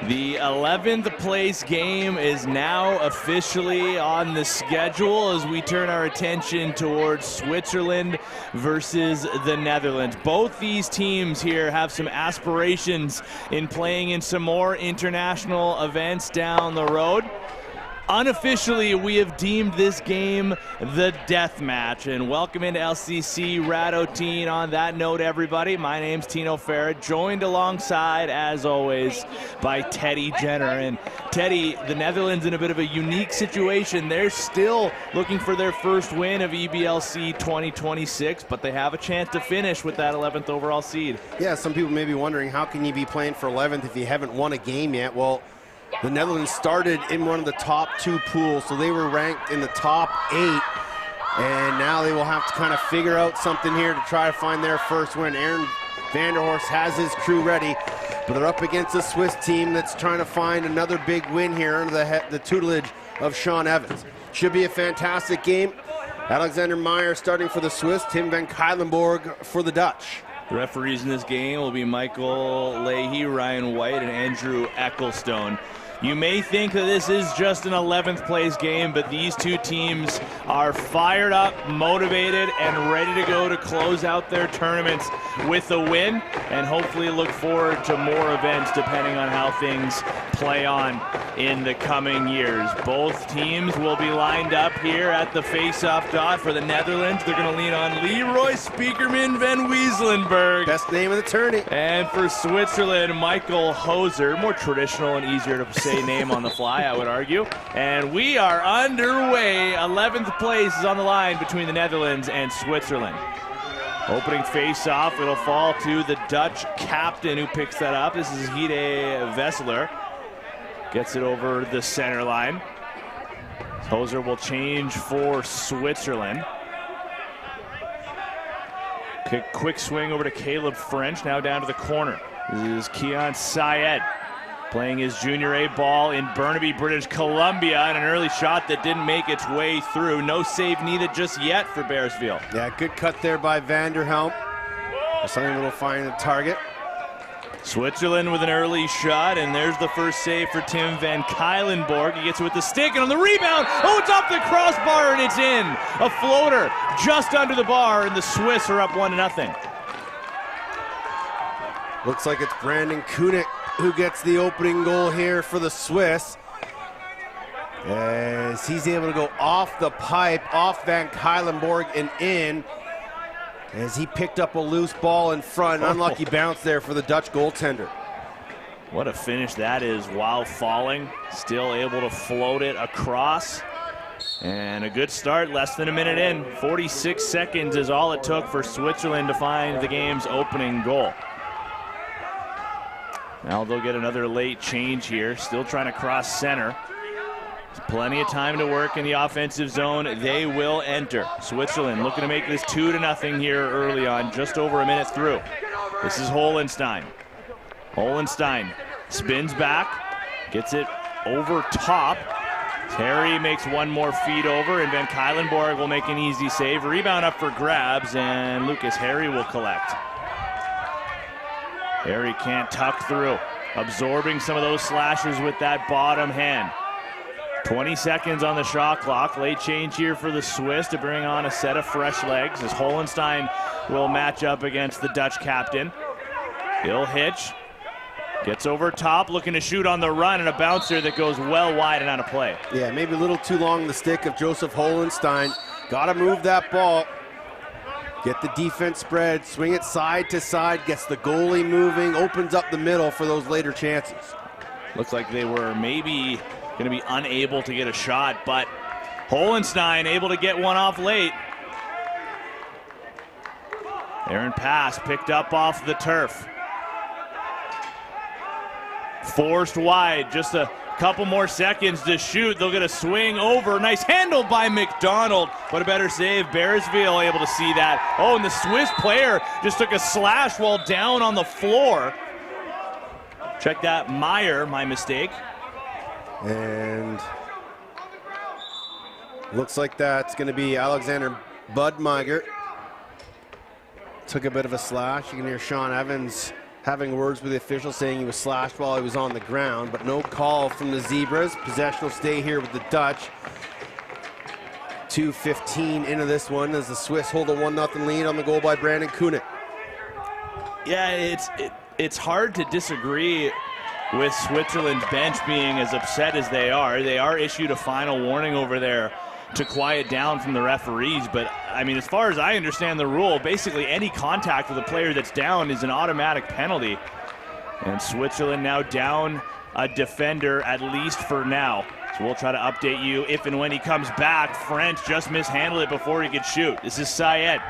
The 11th place game is now officially on the schedule as we turn our attention towards Switzerland versus the Netherlands. Both these teams here have some aspirations in playing in some more international events down the road. Unofficially, we have deemed this game the death match. And welcome into LCC Radotín. On that note, everybody, my name's Tino Farah, joined alongside, as always, by Teddy Jenner. And Teddy, the Netherlands in a bit of a unique situation. They're still looking for their first win of EBLC 2026, but they have a chance to finish with that 11th overall seed. Yeah, some people may be wondering, how can you be playing for 11th if you haven't won a game yet? Well, the Netherlands started in one of the top two pools, so they were ranked in the top 8. And now they will have to kind of figure out something here to try to find their first win. Aaron Vanderhorst has his crew ready, but they're up against a Swiss team that's trying to find another big win here under the tutelage of Sean Evans. Should be a fantastic game. Alexander Meyer starting for the Swiss, Tim van Cuylenborg for the Dutch. The referees in this game will be Michael Leahy, Ryan White, and Andrew Ecclestone. You may think that this is just an 11th place game, but these two teams are fired up, motivated, and ready to go to close out their tournaments with a win, and hopefully look forward to more events depending on how things play on in the coming years. Both teams will be lined up here at the face-off dot. For the Netherlands, they're going to lean on Leroy Spiekerman van Weeslenberg. Best name of the tourney. And for Switzerland, Michael Hoser, more traditional and easier to say name on the fly, I would argue. And we are underway. 11th place is on the line between the Netherlands and Switzerland. Opening face-off, it'll fall to the Dutch captain who picks that up. This is Hide Vesseler. Gets it over the center line. Hoser will change for Switzerland. Quick swing over to Caleb French, now down to the corner. This is Keon Syed playing his Junior A ball in Burnaby, British Columbia, and an early shot that didn't make its way through. No save needed just yet for Bearsfield. Yeah, good cut there by Vanderhelm. Something will find the target. Switzerland with an early shot, and there's the first save for Tim van Cuylenborg. He gets it with the stick, and on the rebound, oh, it's off the crossbar, and it's in. A floater just under the bar, and the Swiss are up 1-0. Looks like it's Brandon Kunik who gets the opening goal here for the Swiss, as he's able to go off the pipe, off Van Cuylenborg and in, as he picked up a loose ball in front. Unlucky bounce there for the Dutch goaltender. What a finish that is while falling. Still able to float it across. And a good start, less than a minute in. 46 seconds is all it took for Switzerland to find the game's opening goal. Now they'll get another late change here. Still trying to cross center. There's plenty of time to work in the offensive zone. They will enter. Switzerland looking to make this 2-0 here early on, just over a minute through. This is Holenstein. Holenstein spins back, gets it over top. Terry makes one more feed over, and Van Cuylenborg will make an easy save. Rebound up for grabs, and Lucas Harry will collect. Harry can't tuck through, absorbing some of those slashes with that bottom hand. 20 seconds on the shot clock. Late change here for the Swiss to bring on a set of fresh legs as Holenstein will match up against the Dutch captain. He'll hitch, gets over top, looking to shoot on the run, and a bouncer that goes well wide and out of play. Yeah, maybe a little too long the stick of Joseph Holenstein. Got to move that ball. Get the defense spread, swing it side to side, gets the goalie moving, opens up the middle for those later chances. Looks like they were maybe going to be unable to get a shot, but Holenstein able to get one off late. Aaron pass picked up off the turf. Forced wide, just a couple more seconds to shoot. They'll get a swing over. Nice handle by McDonald. What a better save. Bearsfield able to see that. Oh, and the Swiss player just took a slash while down on the floor. Check that. Meyer, my mistake. And looks like that's going to be Alexander Budmeiger. Took a bit of a slash. You can hear Sean Evans having words with the official saying he was slashed while he was on the ground, but no call from the Zebras. Possession will stay here with the Dutch. 2:15 into this one as the Swiss hold a 1-0 lead on the goal by Brandon Kunit. Yeah, it's hard to disagree with Switzerland's bench being as upset as they are. They are issued a final warning over there to quiet down from the referees, but I mean, as far as I understand the rule, basically any contact with a player that's down is an automatic penalty. And Switzerland now down a defender, at least for now. So we'll try to update you if and when he comes back. French just mishandled it before he could shoot. This is Syed.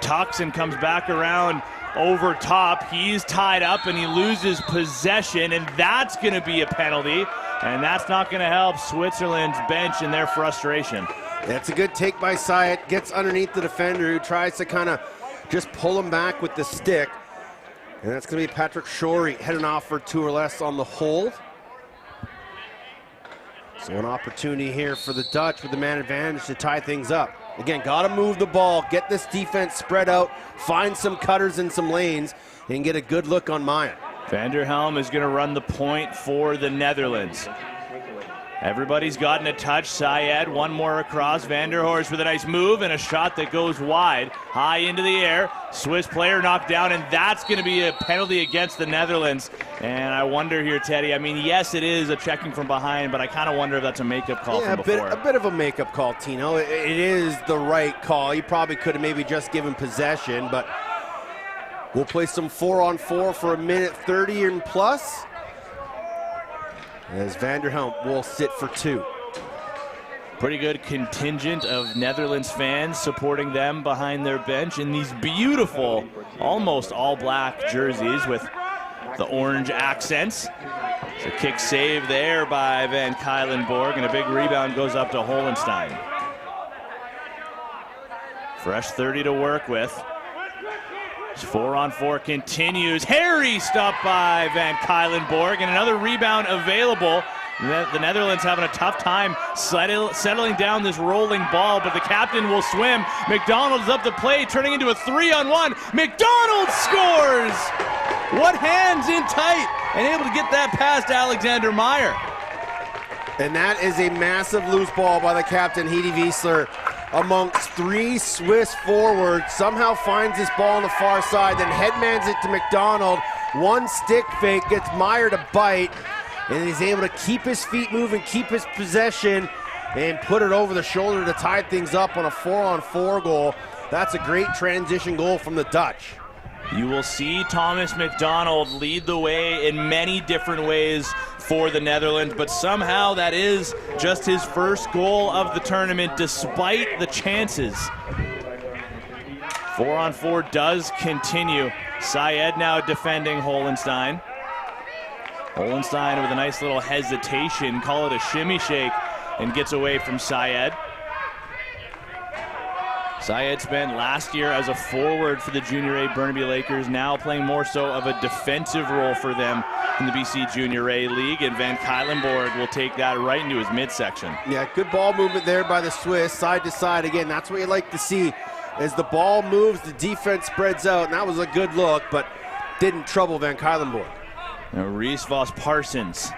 Tuxen comes back around over top. He's tied up and he loses possession, and that's going to be a penalty, and that's not going to help Switzerland's bench in their frustration. That's a good take by Syed. Gets underneath the defender who tries to kind of just pull him back with the stick. And that's going to be Patrick Shorey heading off for 2 or less on the hold. So an opportunity here for the Dutch with the man advantage to tie things up. Again, got to move the ball, get this defense spread out, find some cutters in some lanes, and get a good look on Maya. Vanderhelm is going to run the point for the Netherlands. Everybody's gotten a touch. Syed, one more across. Vanderhorst with a nice move and a shot that goes wide, high into the air. Swiss player knocked down, and that's going to be a penalty against the Netherlands. And I wonder here, Teddy, I mean, yes, it is a checking from behind, but I kind of wonder if that's a makeup call from before. A bit of a makeup call, Tino. It is the right call. You probably could have maybe just given possession, but we'll play some 4-on-4 for 1:30 and plus. As Vanderhelm will sit for 2. Pretty good contingent of Netherlands fans supporting them behind their bench in these beautiful, almost all-black jerseys with the orange accents. It's a kick save there by Van Kylenborg, and a big rebound goes up to Holenstein. Fresh 30 to work with. 4-on-4 continues. Harry stopped by Van Kylenborg, and another rebound available. The Netherlands having a tough time settling down this rolling ball, but the captain will swim. McDonald's up the play, turning into a 3-on-1. McDonald scores! What hands in tight, and able to get that past Alexander Meyer. And that is a massive loose ball by the captain, Heidi Wiesler, amongst 3 Swiss forwards. Somehow finds this ball on the far side, then headmans it to McDonald. One stick fake gets Meyer to bite, and he's able to keep his feet moving, keep his possession, and put it over the shoulder to tie things up on a 4-on-4 goal. That's a great transition goal from the Dutch. You will see Thomas McDonald lead the way in many different ways for the Netherlands, but somehow that is just his first goal of the tournament, despite the chances. 4-on-4 does continue. Syed now defending Holenstein. Holenstein with a nice little hesitation, call it a shimmy shake, and gets away from Syed. Syed spent last year as a forward for the Junior A Burnaby Lakers, now playing more so of a defensive role for them in the BC Junior A League, and Van Kylenborg will take that right into his midsection. Yeah, good ball movement there by the Swiss, side to side. Again, that's what you like to see. As the ball moves, the defense spreads out, and that was a good look, but didn't trouble Van Kylenborg. Now Reese Voss Parsons.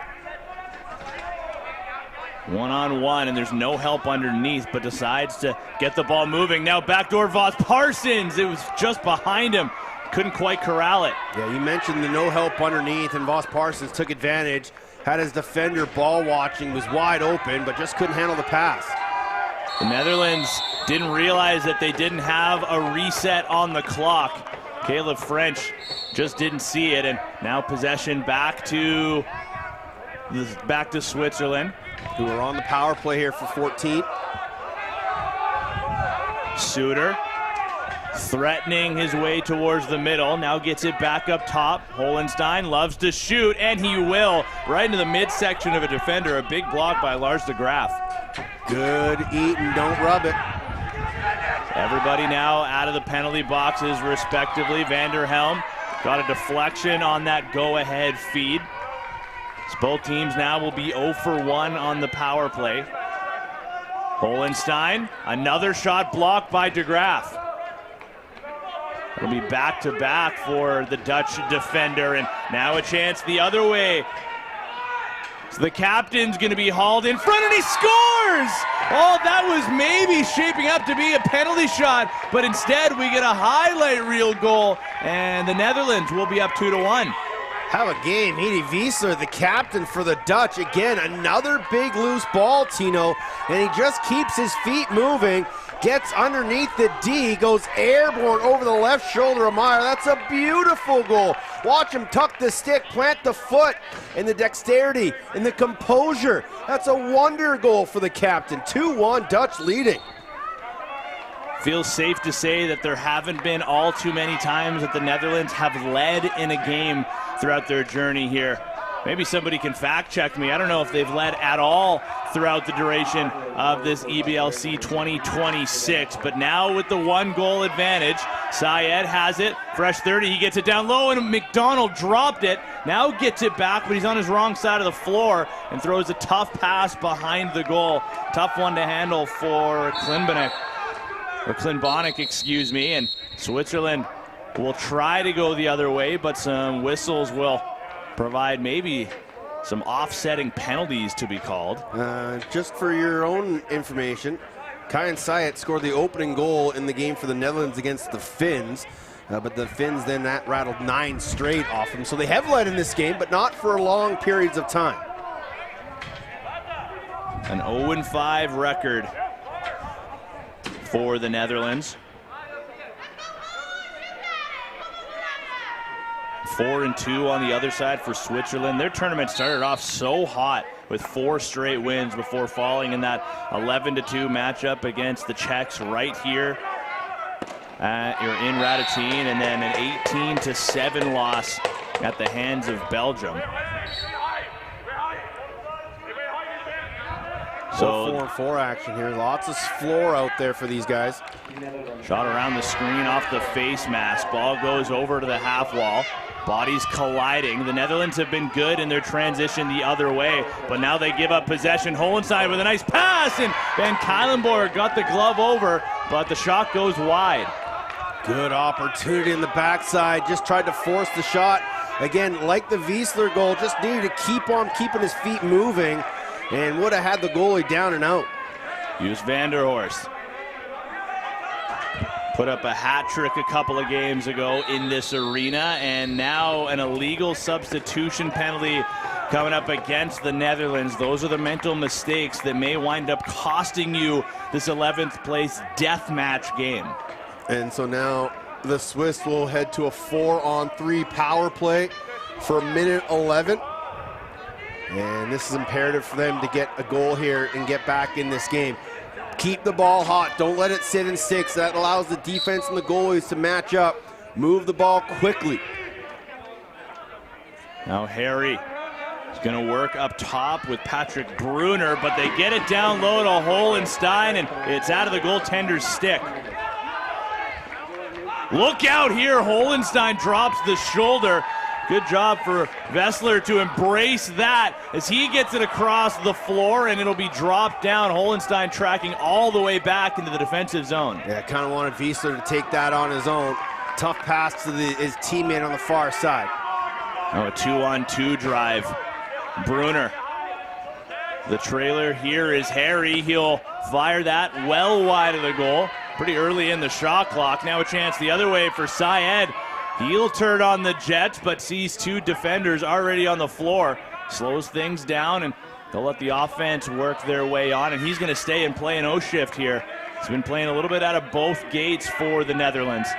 1-on-1, and there's no help underneath, but decides to get the ball moving. Now backdoor Voss Parsons. It was just behind him. Couldn't quite corral it. Yeah, you mentioned the no help underneath, and Voss Parsons took advantage. Had his defender ball watching, was wide open, but just couldn't handle the pass. The Netherlands didn't realize that they didn't have a reset on the clock. Caleb French just didn't see it, and now possession back to Switzerland, who are on the power play here for 14. Suter threatening his way towards the middle, now gets it back up top. Holenstein loves to shoot, and he will, right into the midsection of a defender. A big block by Lars de Graaf. Good eat and don't rub it. Everybody now out of the penalty boxes respectively. Vanderhelm got a deflection on that go-ahead feed. So both teams now will be 0 for 1 on the power play. Holenstein, another shot blocked by de Graaf. It'll be back-to-back for the Dutch defender, and now a chance the other way. So the captain's going to be hauled in front, and he scores! Oh, that was maybe shaping up to be a penalty shot, but instead we get a highlight reel goal, and the Netherlands will be up 2-1. Have a game. Edie Wiesler, the captain for the Dutch. Again, another big loose ball, Tino, and he just keeps his feet moving, gets underneath the D, goes airborne over the left shoulder of Meyer. That's a beautiful goal. Watch him tuck the stick, plant the foot, and the dexterity and the composure. That's a wonder goal for the captain. 2-1, Dutch leading. Feels safe to say that there haven't been all too many times that the Netherlands have led in a game throughout their journey here. Maybe somebody can fact check me. I don't know if they've led at all throughout the duration of this EBLC 2026, but now with the 1-goal advantage, Syed has it, fresh 30, he gets it down low, and McDonald dropped it, now gets it back, but he's on his wrong side of the floor and throws a tough pass behind the goal. Tough one to handle for Klinbonic, excuse me, and Switzerland will try to go the other way, but some whistles will provide maybe some offsetting penalties to be called. Just for your own information, Kayan Syed scored the opening goal in the game for the Netherlands against the Finns, but the Finns then that rattled 9 straight off them. So they have led in this game, but not for long periods of time. An 0-5 record for the Netherlands. 4-2 on the other side for Switzerland. Their tournament started off so hot with 4 straight wins before falling in that 11-2 matchup against the Czechs right here in Radotín, and then an 18-7 loss at the hands of Belgium. So 4-4 action here. Lots of floor out there for these guys. Shot around the screen off the face mask. Ball goes over to the half wall. Bodies colliding. The Netherlands have been good in their transition the other way, but now they give up possession. Hohenstein with a nice pass, and Van Kylenborg got the glove over, but the shot goes wide. Good opportunity in the backside. Just tried to force the shot. Again, like the Wiesler goal, just needed to keep on keeping his feet moving, and would have had the goalie down and out. Use Vanderhorst. Put up a hat trick a couple of games ago in this arena, and now an illegal substitution penalty coming up against the Netherlands. Those are the mental mistakes that may wind up costing you this 11th place death match game. And so now the Swiss will head to a 4-on-3 power play for minute 11. And this is imperative for them to get a goal here and get back in this game. Keep the ball hot. Don't let it sit in 6. That allows the defense and the goalies to match up. Move the ball quickly. Now Harry is going to work up top with Patrick Brunner, but they get it down low to Hohenstein, and it's out of the goaltender's stick. Look out here. Hohenstein drops the shoulder. Good job for Vessler to embrace that as he gets it across the floor, and it'll be dropped down. Hohenstein tracking all the way back into the defensive zone. Yeah, kind of wanted Wiesler to take that on his own. Tough pass to his teammate on the far side. Now a 2-on-2 drive. Brunner. The trailer here is Harry. He'll fire that well wide of the goal. Pretty early in the shot clock. Now a chance the other way for Syed. He'll turn on the Jets, but sees 2 defenders already on the floor. Slows things down, and they'll let the offense work their way on, and he's going to stay and play an O-shift here. He's been playing a little bit out of both gates for the Netherlands.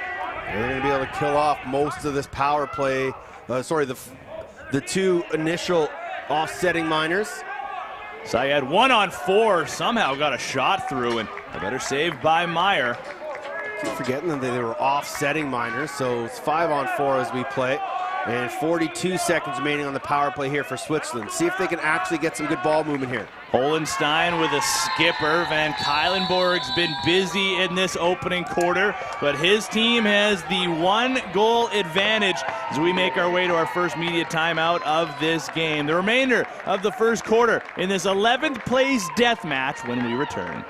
They're going to be able to kill off most of this power play. The 2 initial offsetting minors. Syed 1-on-4, somehow got a shot through, and a better save by Meyer. Keep forgetting that they were offsetting minors, so it's 5-on-4 as we play. And 42 seconds remaining on the power play here for Switzerland. See if they can actually get some good ball movement here. Hohenstein with a skipper. Van Kylenborg's been busy in this opening quarter, but his team has the 1-goal advantage as we make our way to our first media timeout of this game. The remainder of the first quarter in this 11th place death match when we return.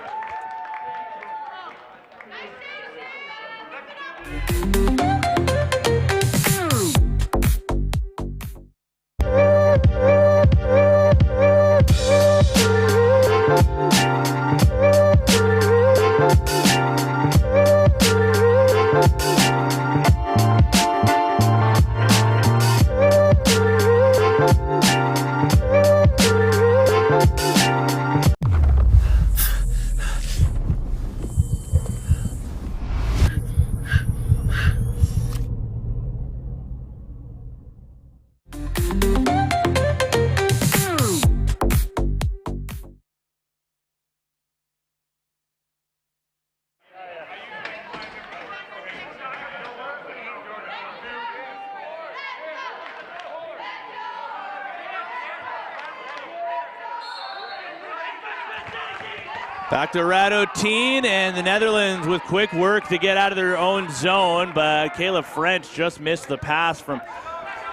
Back to Radotín, and the Netherlands with quick work to get out of their own zone, but Caleb French just missed the pass from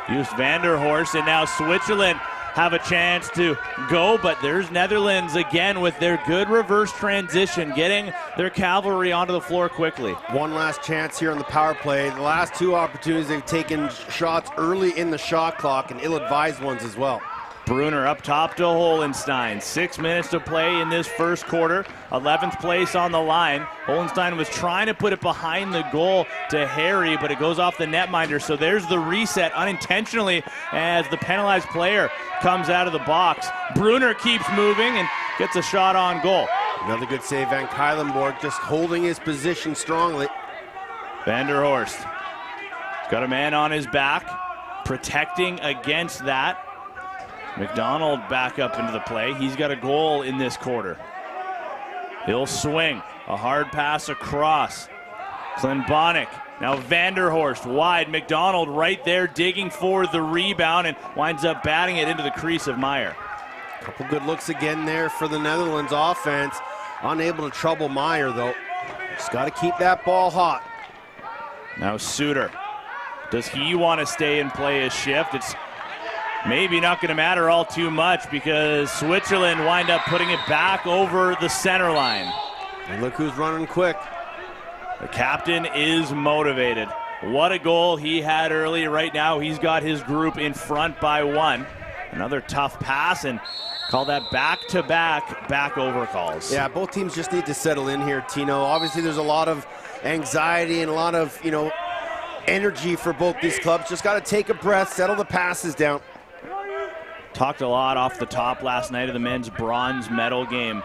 Joost van der Horst, and now Switzerland have a chance to go, but there's Netherlands again with their good reverse transition, getting their cavalry onto the floor quickly. One last chance here on the power play. The last two opportunities, they've taken shots early in the shot clock, and ill-advised ones as well. Brunner up top to Holenstein. 6 minutes to play in this first quarter. 11th place on the line. Holenstein was trying to put it behind the goal to Harry, but it goes off the netminder. So there's the reset unintentionally as the penalized player comes out of the box. Brunner keeps moving and gets a shot on goal. Another good save, Van Kylenborg just holding his position strongly. Van der Horst got a man on his back, protecting against that. McDonald back up into the play. He's got a goal in this quarter. He'll swing. A hard pass across. Klinbonic. Now Van der Horst wide. McDonald right there digging for the rebound and winds up batting it into the crease of Meyer. Couple good looks again there for the Netherlands offense. Unable to trouble Meyer though. Just got to keep that ball hot. Now Suter. Does he want to stay and play his shift? It's maybe not going to matter all too much because Switzerland wind up putting it back over the center line. And look who's running quick. The captain is motivated. What a goal he had early. Right now he's got his group in front by one. Another tough pass and call that back over calls. Yeah, both teams just need to settle in here, Tino. Obviously there's a lot of anxiety and a lot of, energy for both these clubs. Just got to take a breath, settle the passes down. Talked a lot off the top last night of the men's bronze medal game.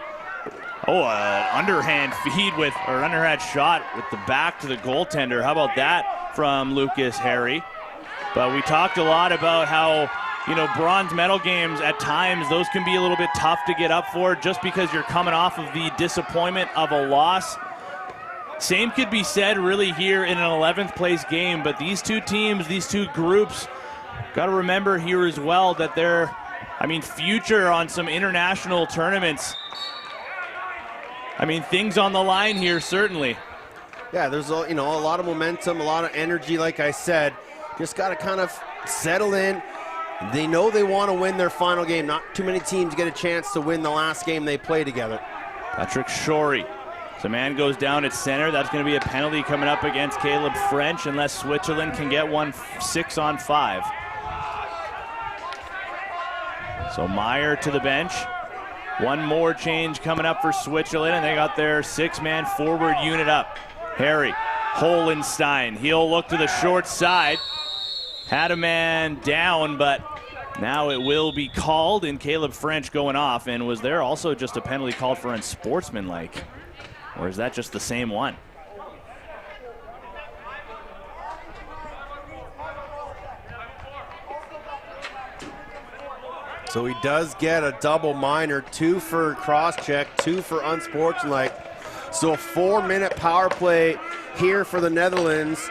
Oh, underhand shot with the back to the goaltender. How about that from Lucas Harry? But we talked a lot about how, bronze medal games at times, those can be a little bit tough to get up for just because you're coming off of the disappointment of a loss. Same could be said really here in an 11th place game, but these two teams, these two groups, got to remember here as well that they're, future on some international tournaments. Things on the line here, certainly. Yeah, there's a lot of momentum, a lot of energy, like I said. Just got to kind of settle in. They know they want to win their final game. Not too many teams get a chance to win the last game they play together. Patrick Shorey. So man goes down at center. That's going to be a penalty coming up against Caleb French unless Switzerland can get one 6-on-5. So Meyer to the bench. One more change coming up for Switzerland, and they got their 6-man forward unit up. Harry, Holenstein. He'll look to the short side. Had a man down, but now it will be called, and Caleb French going off. And was there also just a penalty called for unsportsmanlike? Or is that just the same one? So he does get a double minor, 2 for cross-check, 2 for unsportsmanlike. So a 4-minute power play here for the Netherlands.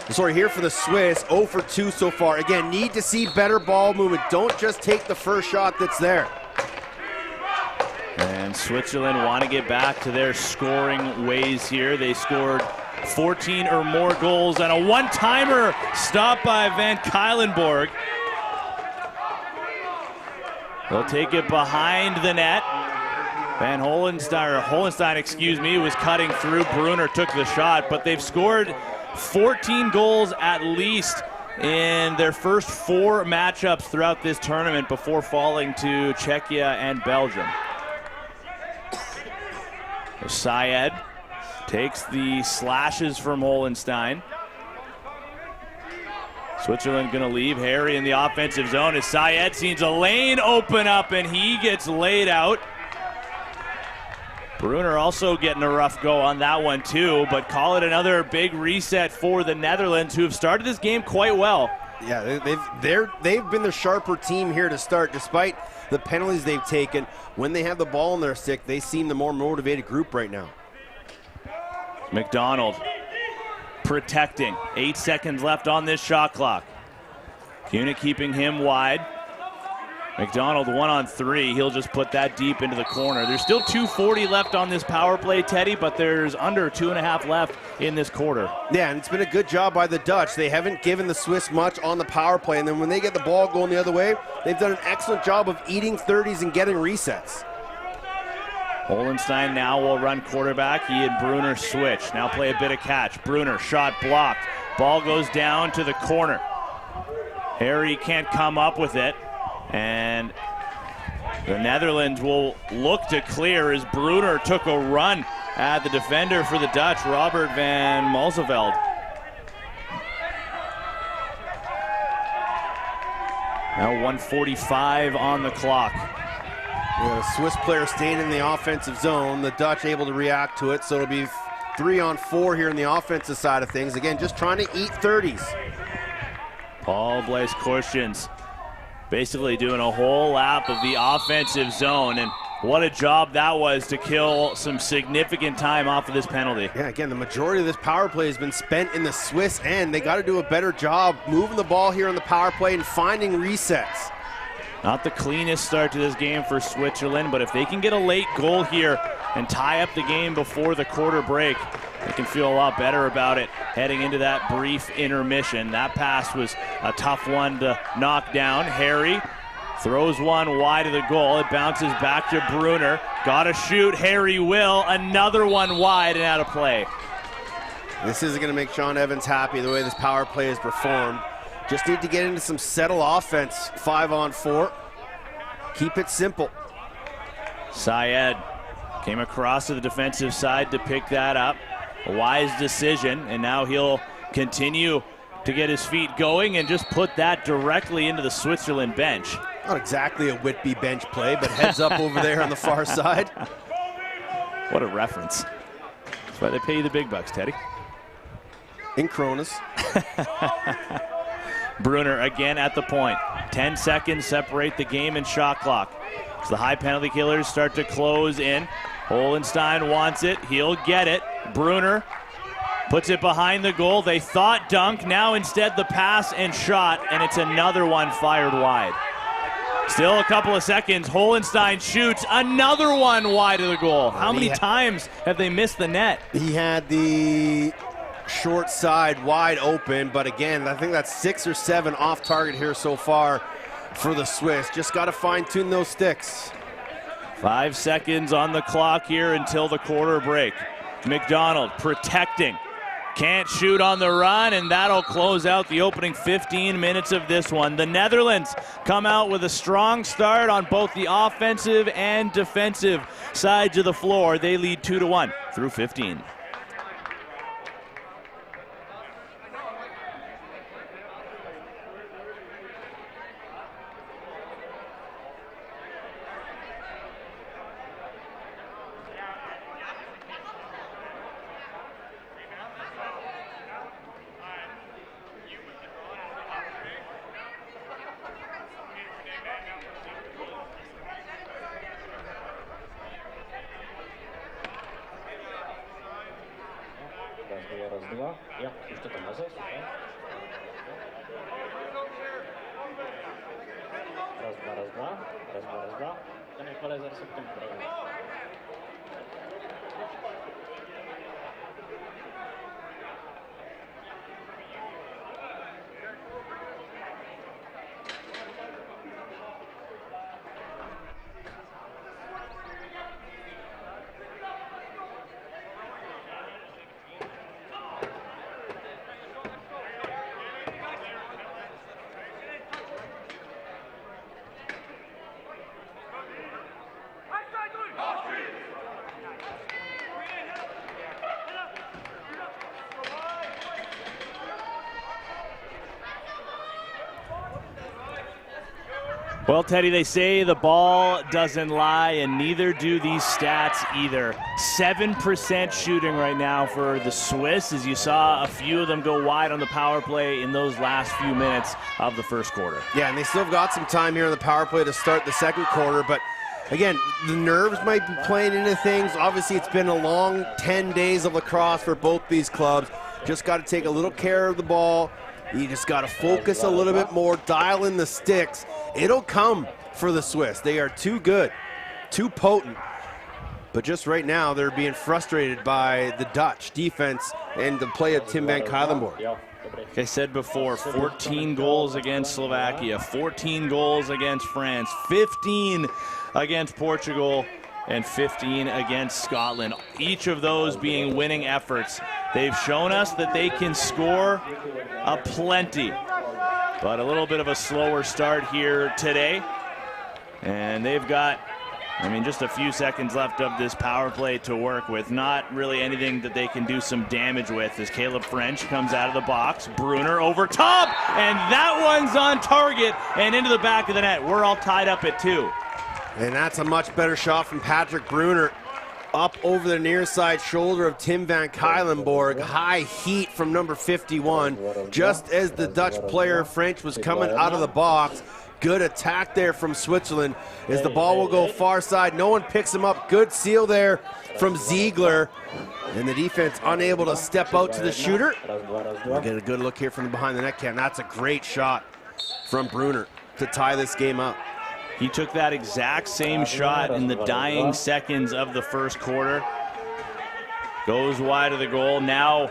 Here for the Swiss, 0 for 2 so far. Again, need to see better ball movement. Don't just take the first shot that's there. And Switzerland want to get back to their scoring ways here. They scored 14 or more goals and a one-timer stopped by Van Kylenborg. They'll take it behind the net. Holenstein, was cutting through. Brunner took the shot, but they've scored 14 goals at least in their first 4 matchups throughout this tournament before falling to Czechia and Belgium. So Syed takes the slashes from Holenstein. Switzerland going to leave Harry in the offensive zone as Syed sees a lane open up and he gets laid out. Brunner also getting a rough go on that one too, but call it another big reset for the Netherlands, who have started this game quite well. Yeah, they've been the sharper team here to start, despite the penalties they've taken. When they have the ball in their stick, they seem the more motivated group right now. McDonald protecting. 8 seconds left on this shot clock. Kuna keeping him wide. McDonald 1-on-3. He'll just put that deep into the corner. There's still 2:40 left on this power play, Teddy, but there's under 2.5 left in this quarter. Yeah, and it's been a good job by the Dutch. They haven't given the Swiss much on the power play, and then when they get the ball going the other way, they've done an excellent job of eating 30s and getting resets. Holenstein now will run quarterback. He and Bruner switch. Now play a bit of catch. Bruner, shot blocked. Ball goes down to the corner. Harry can't come up with it. And the Netherlands will look to clear as Bruner took a run at the defender for the Dutch, Robert van Malzeveld. Now 1:45 on the clock. The Swiss player staying in the offensive zone. The Dutch able to react to it, so it'll be 3-on-4 here in the offensive side of things. Again, just trying to eat 30s. Paul Blaise Korsjens basically doing a whole lap of the offensive zone, and what a job that was to kill some significant time off of this penalty. Yeah, again, the majority of this power play has been spent in the Swiss end. They got to do a better job moving the ball here on the power play and finding resets. Not the cleanest start to this game for Switzerland, but if they can get a late goal here and tie up the game before the quarter break, they can feel a lot better about it heading into that brief intermission. That pass was a tough one to knock down. Harry throws one wide of the goal. It bounces back to Bruner. Got to shoot. Harry will. Another one wide and out of play. This isn't going to make Sean Evans happy the way this power play is performed. Just need to get into some settle offense. 5-on-4. Keep it simple. Syed came across to the defensive side to pick that up. A wise decision, and now he'll continue to get his feet going and just put that directly into the Switzerland bench. Not exactly a Whitby bench play, but heads up over there on the far side. What a reference. That's why they pay you the big bucks, Teddy. In Kronas. Bruner again at the point. 10 seconds separate the game and shot clock. As the high penalty killers start to close in. Holenstein wants it. He'll get it. Bruner puts it behind the goal. They thought dunk. Now instead the pass and shot, and it's another one fired wide. Still a couple of seconds. Holenstein shoots. Another one wide of the goal. How many times have they missed the net? He had the short side wide open, but again, I think that's 6 or 7 off target here so far for the Swiss. Just got to fine-tune those sticks. 5 seconds on the clock here until the quarter break. McDonald protecting. Can't shoot on the run, and that'll close out the opening 15 minutes of this one. The Netherlands come out with a strong start on both the offensive and defensive sides of the floor. They lead 2-1 through 15. Ja, už to tam leze, super. Raz, dva. Ten equalizer se k tomu praví. Well, Teddy, they say the ball doesn't lie, and neither do these stats either. 7% shooting right now for the Swiss, as you saw a few of them go wide on the power play in those last few minutes of the first quarter. Yeah, and they still have got some time here on the power play to start the second quarter, but again, the nerves might be playing into things. Obviously, it's been a long 10 days of lacrosse for both these clubs. Just got to take a little care of the ball. You just got to focus a little bit more, dial in the sticks. It'll come for the Swiss. They are too good, too potent. But just right now, they're being frustrated by the Dutch defense and the play of Tim van Cuylenborg. Like I said before, 14 goals against Slovakia, 14 goals against France, 15 against Portugal, and 15 against Scotland. Each of those being winning efforts. They've shown us that they can score aplenty, but a little bit of a slower start here today. And they've got, I mean, just a few seconds left of this power play to work with. Not really anything that they can do some damage with as Caleb French comes out of the box. Brunner over top, and that one's on target and into the back of the net. We're all tied up at 2. And that's a much better shot from Patrick Brunner. Up over the near side shoulder of Tim van Cuylenborg. High heat from number 51. Just as the Dutch player French was coming out of the box. Good attack there from Switzerland as the ball will go far side. No one picks him up. Good seal there from Ziegler. And the defense unable to step out to the shooter. We'll get a good look here from behind the net cam. That's a great shot from Brunner to tie this game up. He took that exact same shot in the dying seconds of the first quarter. Goes wide of the goal. Now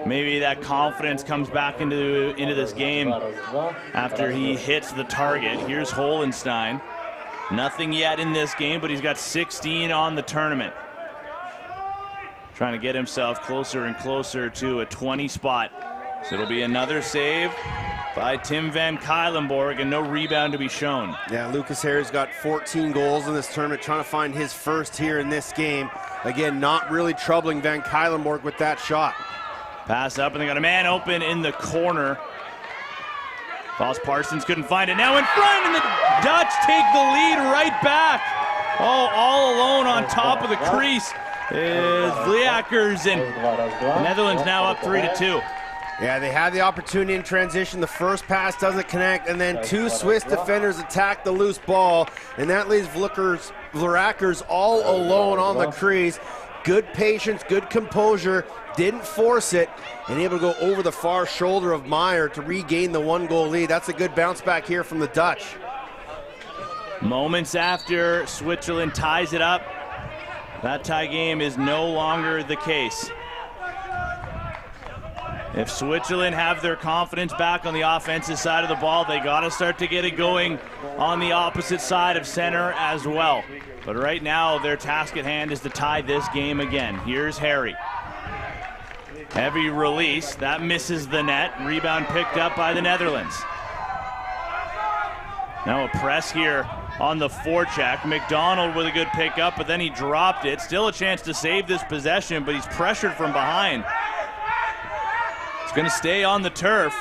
maybe that confidence comes back into this game after he hits the target. Here's Holenstein. Nothing yet in this game, but he's got 16 on the tournament. Trying to get himself closer and closer to a 20 spot. So it'll be another save by Tim van Cuylenborg and no rebound to be shown. Yeah, Lucas Harry's got 14 goals in this tournament, trying to find his first here in this game. Again, not really troubling van Cuylenborg with that shot. Pass up, and they got a man open in the corner. Foss Parsons couldn't find it. Now in front, and the Dutch take the lead right back. Oh, all alone on top of the crease is Vliakers, and the Netherlands now up 3-2. Yeah, they had the opportunity in transition. The first pass doesn't connect, and then 2 Swiss defenders attack the loose ball, and that leaves Vliakers all alone on the crease. Good patience, good composure, didn't force it, and able to go over the far shoulder of Meyer to regain the 1-goal lead. That's a good bounce back here from the Dutch. Moments after Switzerland ties it up, that tie game is no longer the case. If Switzerland have their confidence back on the offensive side of the ball, they got to start to get it going on the opposite side of center as well. But right now, their task at hand is to tie this game again. Here's Harry. Heavy release. That misses the net. Rebound picked up by the Netherlands. Now a press here on the forecheck. McDonald with a good pickup, but then he dropped it. Still a chance to save this possession, but he's pressured from behind. It's going to stay on the turf.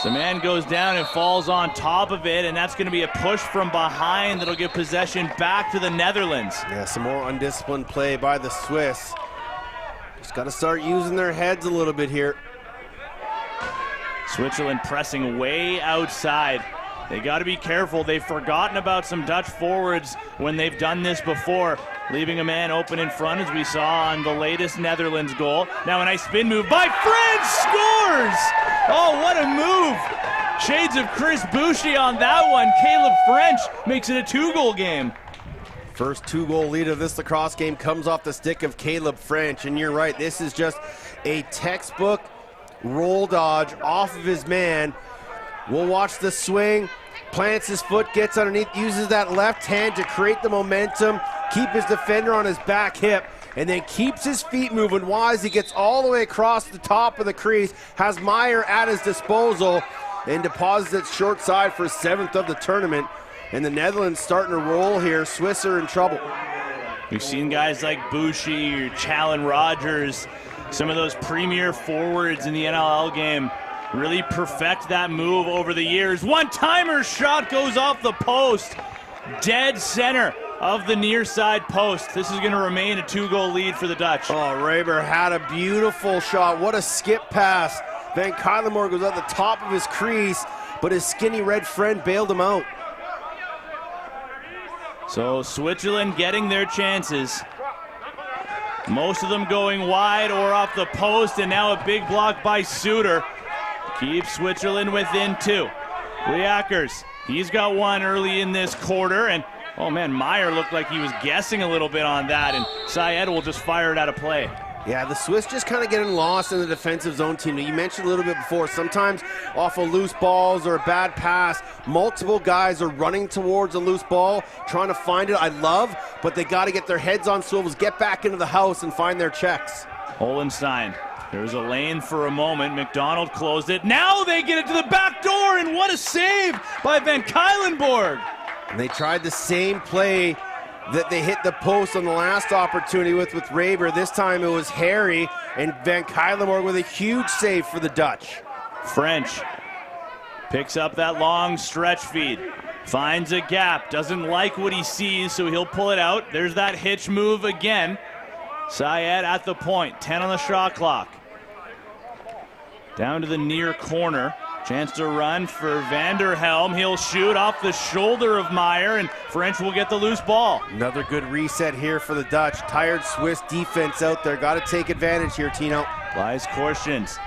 So man goes down and falls on top of it, and that's going to be a push from behind that'll give possession back to the Netherlands. Yeah, some more undisciplined play by the Swiss. Just got to start using their heads a little bit here. Switzerland pressing way outside. They got to be careful. They've forgotten about some Dutch forwards when they've done this before, leaving a man open in front, as we saw on the latest Netherlands goal. Now a nice spin move by French, scores! Oh, what a move! Shades of Chris Boucher on that one. Caleb French makes it a 2-goal game. First 2-goal lead of this lacrosse game comes off the stick of Caleb French, and you're right, this is just a textbook roll dodge off of his man. We'll watch the swing, plants his foot, gets underneath, uses that left hand to create the momentum, keep his defender on his back hip, and then keeps his feet moving wise. He gets all the way across the top of the crease, has Meyer at his disposal, and deposits it short side for 7th of the tournament. And the Netherlands starting to roll here. Swiss are in trouble. We've seen guys like Boucher, Challen Rogers, some of those premier forwards in the NLL game really perfect that move over the years. One-timer shot goes off the post. Dead center of the near side post. This is going to remain a 2-goal lead for the Dutch. Oh, Raber had a beautiful shot. What a skip pass. Van Cuylenborg goes at the top of his crease, but his skinny red friend bailed him out. So Switzerland getting their chances. Most of them going wide or off the post, and now a big block by Suter. Keeps Switzerland within 2. Liakers, he's got one early in this quarter, and oh man, Meyer looked like he was guessing a little bit on that, and Syed will just fire it out of play. Yeah, the Swiss just kind of getting lost in the defensive zone team. You mentioned a little bit before, sometimes off of loose balls or a bad pass, multiple guys are running towards a loose ball, trying to find it. I love, but they got to get their heads on swivels, get back into the house and find their checks. Holenstein, there's a lane for a moment. McDonald closed it. Now they get it to the back door, and what a save by Van Kuylenborg. And they tried the same play that they hit the post on the last opportunity with Raber. This time it was Harry, and Van Kuylenborg with a huge save for the Dutch. French picks up that long stretch feed, finds a gap, doesn't like what he sees, so he'll pull it out. There's that hitch move again. Syed at the point, 10 on the shot clock. Down to the near corner. Chance to run for Vanderhelm. He'll shoot off the shoulder of Meyer, and French will get the loose ball. Another good reset here for the Dutch. Tired Swiss defense out there. Got to take advantage here, Tino. Lies Korschens.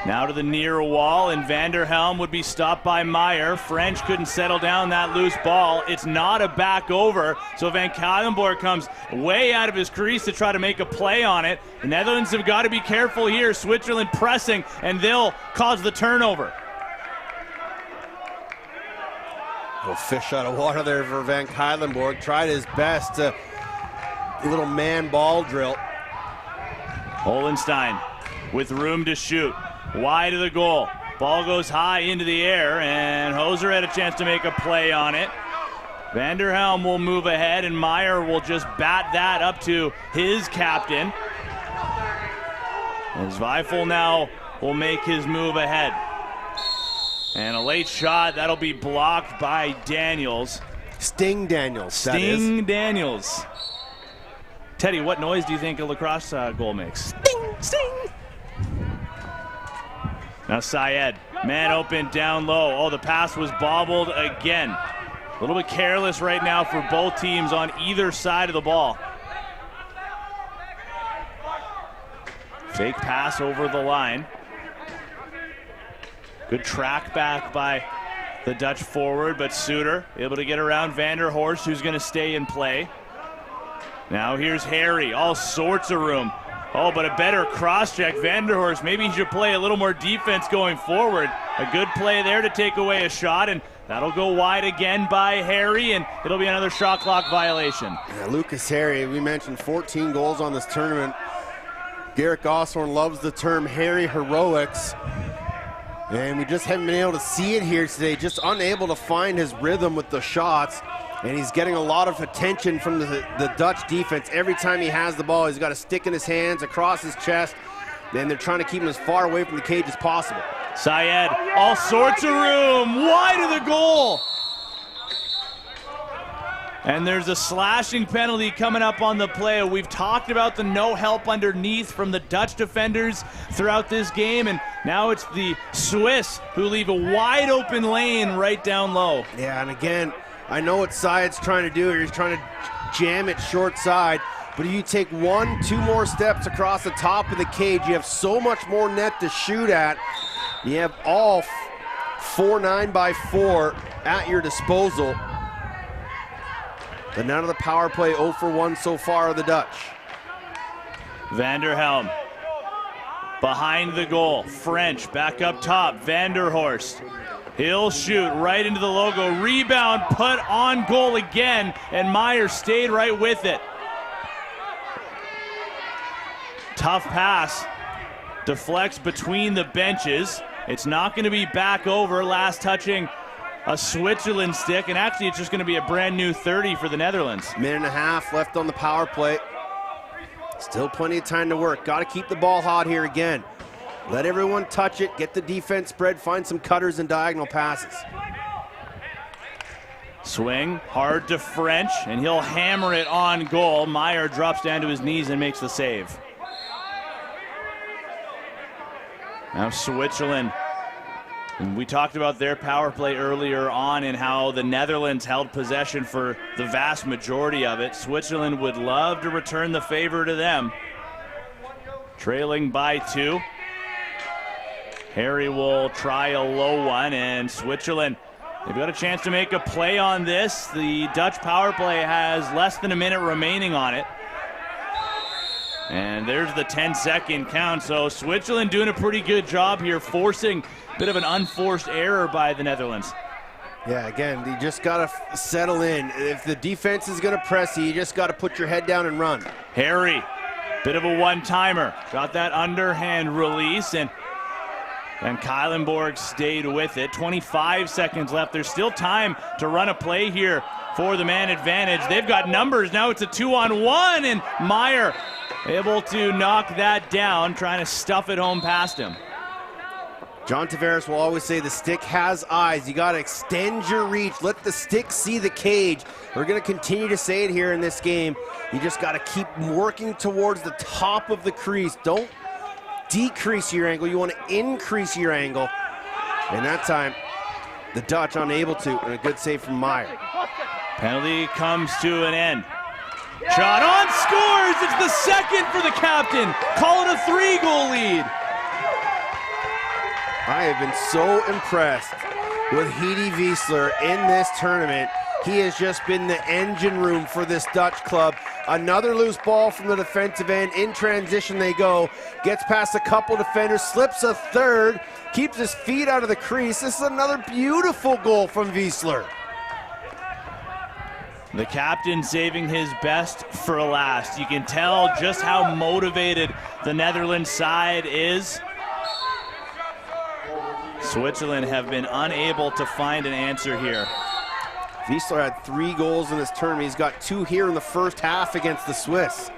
Now to the near wall, and Vanderhelm would be stopped by Meyer. French couldn't settle down that loose ball. It's not a back over, so Van Kuylenborg comes way out of his crease to try to make a play on it. The Netherlands have got to be careful here. Switzerland pressing, and they'll cause the turnover. Little fish out of water there for Van Kuylenborg. Tried his best to little man ball drill. Holenstein with room to shoot. Wide of the goal. Ball goes high into the air, and Hoser had a chance to make a play on it. Vanderhelm will move ahead, and Meyer will just bat that up to his captain. And Zweifel now will make his move ahead. And a late shot, that'll be blocked by Daniels. Sting Daniels, Sting Daniels. Teddy, what noise do you think a lacrosse goal makes? Sting, sting. Now Syed, man open down low. Oh, the pass was bobbled again. A little bit careless right now for both teams on either side of the ball. Fake pass over the line. Good track back by the Dutch forward, but Suter able to get around Vanderhorst, who's going to stay in play. Now here's Harry, all sorts of room. Oh, but a better cross-check. Vanderhorst, maybe he should play a little more defense going forward. A good play there to take away a shot, and that'll go wide again by Harry, and it'll be another shot clock violation. Yeah, Lucas Harry, we mentioned 14 goals on this tournament. Garrett Gosshorn loves the term Harry heroics, and we just haven't been able to see it here today. Just unable to find his rhythm with the shots. And he's getting a lot of attention from the Dutch defense. Every time he has the ball, he's got a stick in his hands, across his chest, and they're trying to keep him as far away from the cage as possible. Syed, all sorts of room, wide of the goal. And there's a slashing penalty coming up on the play. We've talked about the no help underneath from the Dutch defenders throughout this game, and now it's the Swiss who leave a wide open lane right down low. Yeah, and again, I know what Syed's trying to do here. He's trying to jam it short side, but if you take 1-2 more steps across the top of the cage, you have so much more net to shoot at. You have all 4 9x4 at your disposal. But none of the power play 0 for 1 so far are the Dutch. Vanderhelm behind the goal. French back up top. Vanderhorst. He'll shoot right into the logo. Rebound put on goal again, and Meyer stayed right with it. Tough pass. Deflects between the benches. It's not going to be back over. Last touching a Switzerland stick, and actually it's just going to be a brand new 30 for the Netherlands. Minute and a half left on the power play. Still plenty of time to work. Got to keep the ball hot here again. Let everyone touch it, get the defense spread, find some cutters and diagonal passes. Swing, hard to French, and he'll hammer it on goal. Meyer drops down to his knees and makes the save. Now Switzerland. And we talked about their power play earlier on and how the Netherlands held possession for the vast majority of it. Switzerland would love to return the favor to them. Trailing by 2. Harry will try a low one, and Switzerland, they've got a chance to make a play on this. The Dutch power play has less than a minute remaining on it. And there's the 10-second count. So Switzerland doing a pretty good job here, forcing a bit of an unforced error by the Netherlands. Yeah, again, you just got to settle in. If the defense is going to press you, you just got to put your head down and run. Harry, bit of a one-timer. Got that underhand release, and Kylenborg stayed with it. 25 seconds left. There's still time to run a play here for the man advantage. They've got numbers. Now it's a 2-on-1, and Meyer able to knock that down, trying to stuff it home past him. John Tavares will always say the stick has eyes. You got to extend your reach. Let the stick see the cage. We're going to continue to say it here in this game. You just got to keep working towards the top of the crease. Don't decrease your angle. You want to increase your angle. And that time, the Dutch unable to, and a good save from Meyer. Penalty comes to an end. Shot on, scores! It's the second for the captain. Call it a 3-goal lead. I have been so impressed with Heidi Wiesler in this tournament. He has just been the engine room for this Dutch club. Another loose ball from the defensive end. In transition they go. Gets past a couple defenders, slips a third, keeps his feet out of the crease. This is another beautiful goal from Wiesler. The captain saving his best for last. You can tell just how motivated the Netherlands side is. Switzerland have been unable to find an answer here. Wiesler had 3 goals in this tournament. He's got 2 here in the first half against the Swiss.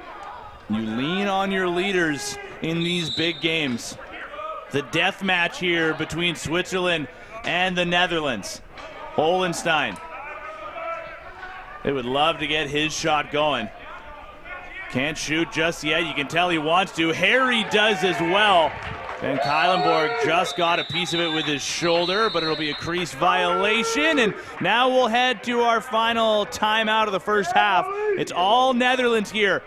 You lean on your leaders in these big games. The death match here between Switzerland and the Netherlands. Holenstein. They would love to get his shot going. Can't shoot just yet. You can tell he wants to. Harry does as well. And Kylenborg just got a piece of it with his shoulder, but it'll be a crease violation. And now we'll head to our final timeout of the first half. It's all Netherlands here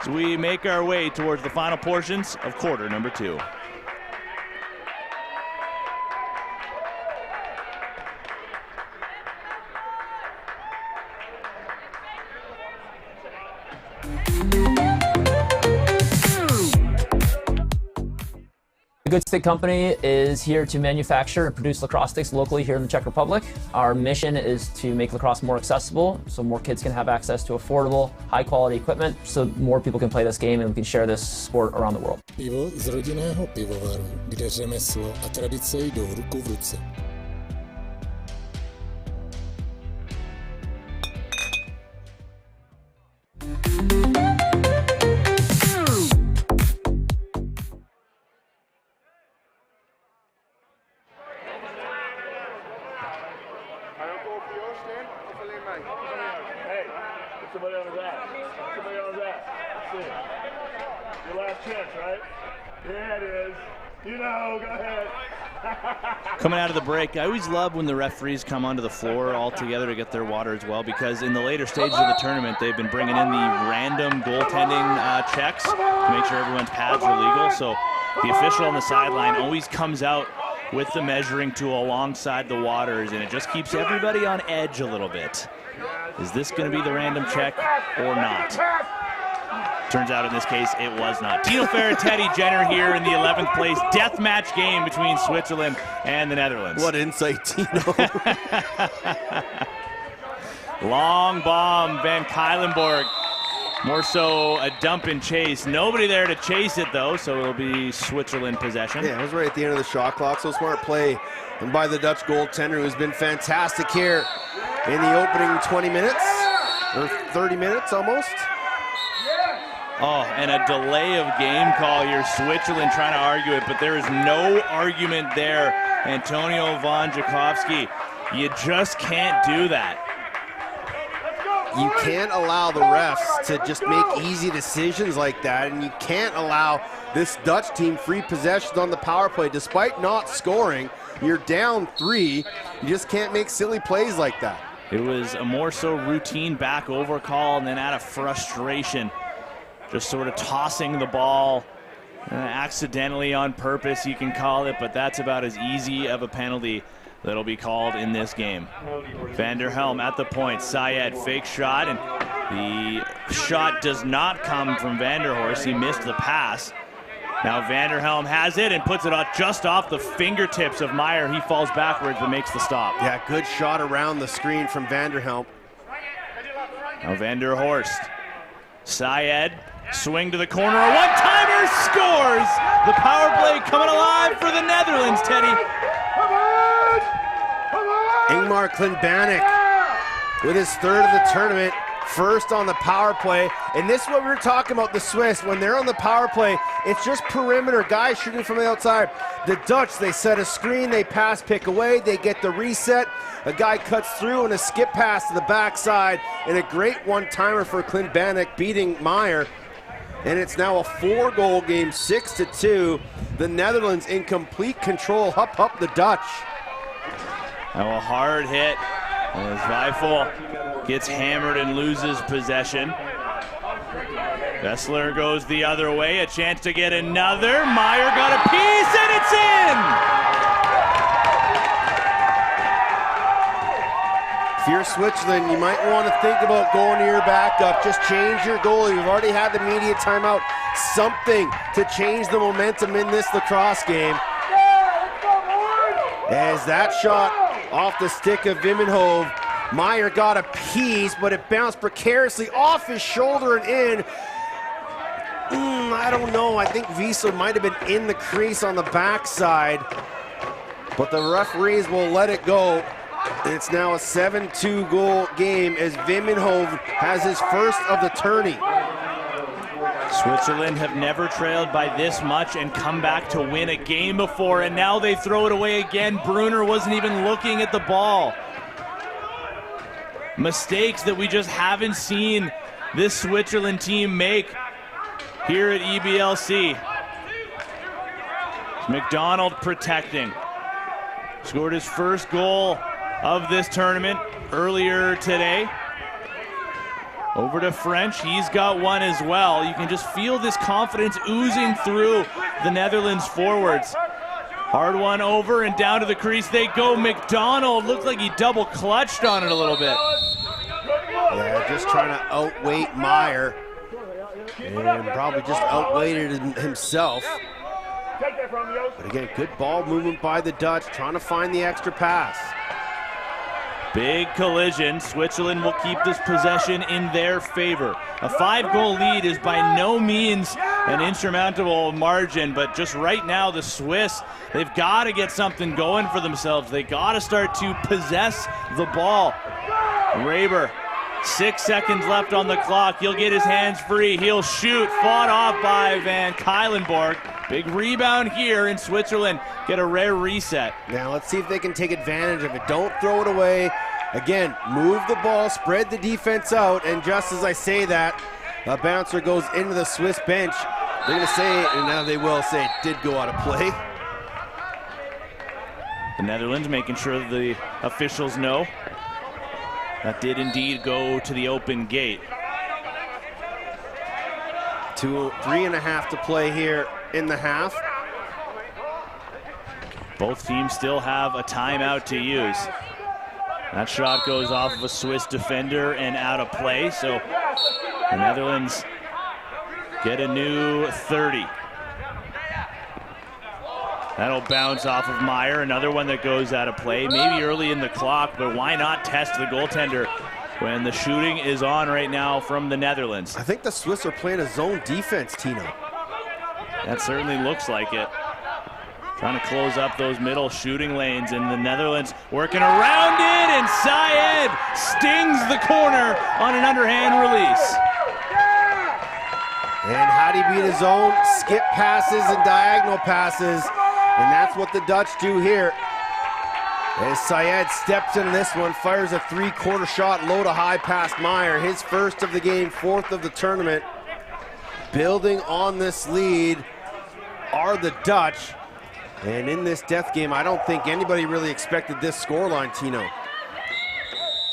as we make our way towards the final portions of quarter number 2. The Good Stick Company is here to manufacture and produce lacrosse sticks locally here in the Czech Republic. Our mission is to make lacrosse more accessible so more kids can have access to affordable, high-quality equipment so more people can play this game and we can share this sport around the world. Pivo z rodinného pivovaru, kde řemeslo a tradice jdou ruku v ruce. Hey, put somebody on his ass. Put somebody on his ass. Let's see. Your last chance, right? Yeah, it is. You know, go ahead. Coming out of the break, I always love when the referees come onto the floor all together to get their water as well, because in the later stages of the tournament, they've been bringing in the random goaltending checks to make sure everyone's pads are legal. So the official on the sideline always comes out with the measuring tool alongside the waters, and it just keeps everybody on edge a little bit. Is this going to be the random check or not? Turns out in this case, it was not. Tino Ferretetti Jenner here in the 11th place death match game between Switzerland and the Netherlands. What insight, Tino. Long bomb, Van Kylenborg. More so a dump and chase. Nobody there to chase it though, so it'll be Switzerland possession. Yeah, it was right at the end of the shot clock, so smart play by the Dutch goaltender, who's been fantastic here in the opening 20 minutes, or 30 minutes almost. Oh, and a delay of game call here. Switzerland trying to argue it, but there is no argument there. Antonio von Jakowski, you just can't do that. You can't allow the refs to just make easy decisions like that, and you can't allow this Dutch team free possession on the power play. Despite not scoring, you're down 3. You just can't make silly plays like that. It was a more so routine back over call, and then out of frustration, just sort of tossing the ball Accidentally on purpose, you can call it, but that's about as easy of a penalty that'll be called in this game. Vanderhelm at the point. Syed fake shot, and the shot does not come from Vanderhorst. He missed the pass. Now Vanderhelm has it and puts it just off the fingertips of Meyer. He falls backwards but makes the stop. Yeah, good shot around the screen from Vanderhelm. Now Vanderhorst. Syed, swing to the corner, a one-timer, scores! The power play coming alive for the Netherlands, Teddy. Ingmar Klinbanek with his third of the tournament, first on the power play. And this is what we were talking about, the Swiss. When they're on the power play, it's just perimeter, guys shooting from the outside. The Dutch, they set a screen, they pass pick away, they get the reset. A guy cuts through and a skip pass to the backside, and a great one-timer for Klinbanek beating Meyer. And it's now a 4-goal game, 6-2. The Netherlands in complete control, up the Dutch. Now a hard hit as Weifel gets hammered and loses possession. Vessler goes the other way, a chance to get another. Meyer got a piece and it's in! If you're Switzerland, you might want to think about going to your backup. Just change your goalie. We've already had the media timeout. Something to change the momentum in this lacrosse game. As that shot off the stick of Vimmenhove, Meyer got a piece, but it bounced precariously off his shoulder and in. I don't know. I think Wiesler might have been in the crease on the backside, but the referees will let it go. It's now a 7-2 goal game as Vimmenhove has his first of the tourney. Switzerland have never trailed by this much and come back to win a game before, and now they throw it away again. Brunner wasn't even looking at the ball. Mistakes that we just haven't seen this Switzerland team make here at EBLC. McDonald protecting. Scored his first goal of this tournament earlier today. Over to French, he's got one as well. You can just feel this confidence oozing through the Netherlands forwards. Hard one over and down to the crease they go. McDonald looked like he double clutched on it a little bit. Yeah, just trying to outweight Meyer and probably just outweighted himself. But again, good ball movement by the Dutch, trying to find the extra pass. Big collision. Switzerland will keep this possession in their favor. A 5-goal lead is by no means an insurmountable margin, but just right now the Swiss, they've got to get something going for themselves. They got to start to possess the ball. Raber, 6 seconds left on the clock. He'll get his hands free. He'll shoot. Fought off by Van Kuylenborg. Big rebound here in Switzerland. Get a rare reset. Now let's see if they can take advantage of it. Don't throw it away. Again, move the ball, spread the defense out, and just as I say that, a bouncer goes into the Swiss bench. They're going to say, and now they will say, it did go out of play. The Netherlands making sure the officials know that did indeed go to the open gate. 3.5 to play here in the half. Both teams still have a timeout to use. That shot goes off of a Swiss defender and out of play, so the Netherlands get a new 30. That'll bounce off of Meyer, another one that goes out of play, maybe early in the clock, but why not test the goaltender when the shooting is on right now from the Netherlands? I think the Swiss are playing a zone defense, Tino. That certainly looks like it. Trying to close up those middle shooting lanes, and the Netherlands working around it, and Syed stings the corner on an underhand release. And how do you beat his own skip passes and diagonal passes? And that's what the Dutch do here. As Syed steps into this one, fires a 3-quarter shot low to high past Meyer. His first of the game, 4th of the tournament. Building on this lead are the Dutch. And in this death game, I don't think anybody really expected this scoreline, Tino.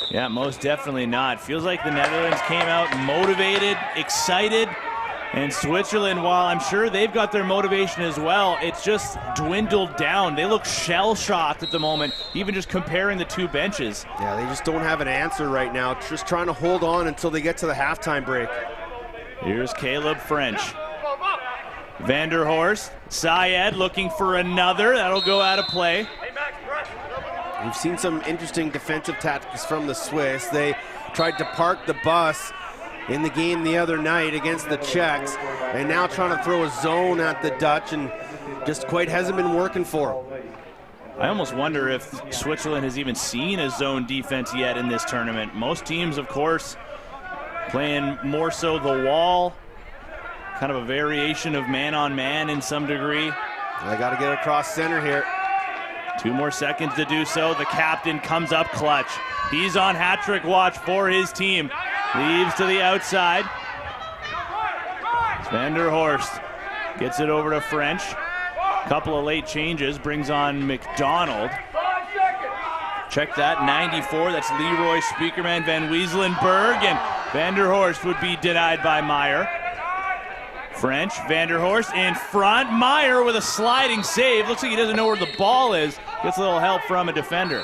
Yeah, most definitely not. Feels like the Netherlands came out motivated, excited, And Switzerland, while I'm sure they've got their motivation as well, it's just dwindled down. They look shell-shocked at the moment, even just comparing the two benches. Yeah, they just don't have an answer right now. Just trying to hold on until they get to the halftime break. Here's Caleb French. Vanderhorst, Syed looking for another. That'll go out of play. We've seen some interesting defensive tactics from the Swiss. They tried to park the bus in the game the other night against the Czechs, and now trying to throw a zone at the Dutch, and just quite hasn't been working for them. I almost wonder if Switzerland has even seen a zone defense yet in this tournament. Most teams, of course, playing more so the wall, kind of a variation of man-on-man in some degree. They got to get across center here. 2 more seconds to do so. The captain comes up clutch. He's on hat-trick watch for his team. Leaves to the outside. Vanderhorst gets it over to French. Couple of late changes, brings on McDonald. Check that, 94, that's Leroy Speakerman, Van Weselenberg, and Vanderhorst would be denied by Meyer. French, Vanderhorst in front. Meyer with a sliding save. Looks like he doesn't know where the ball is. Gets a little help from a defender.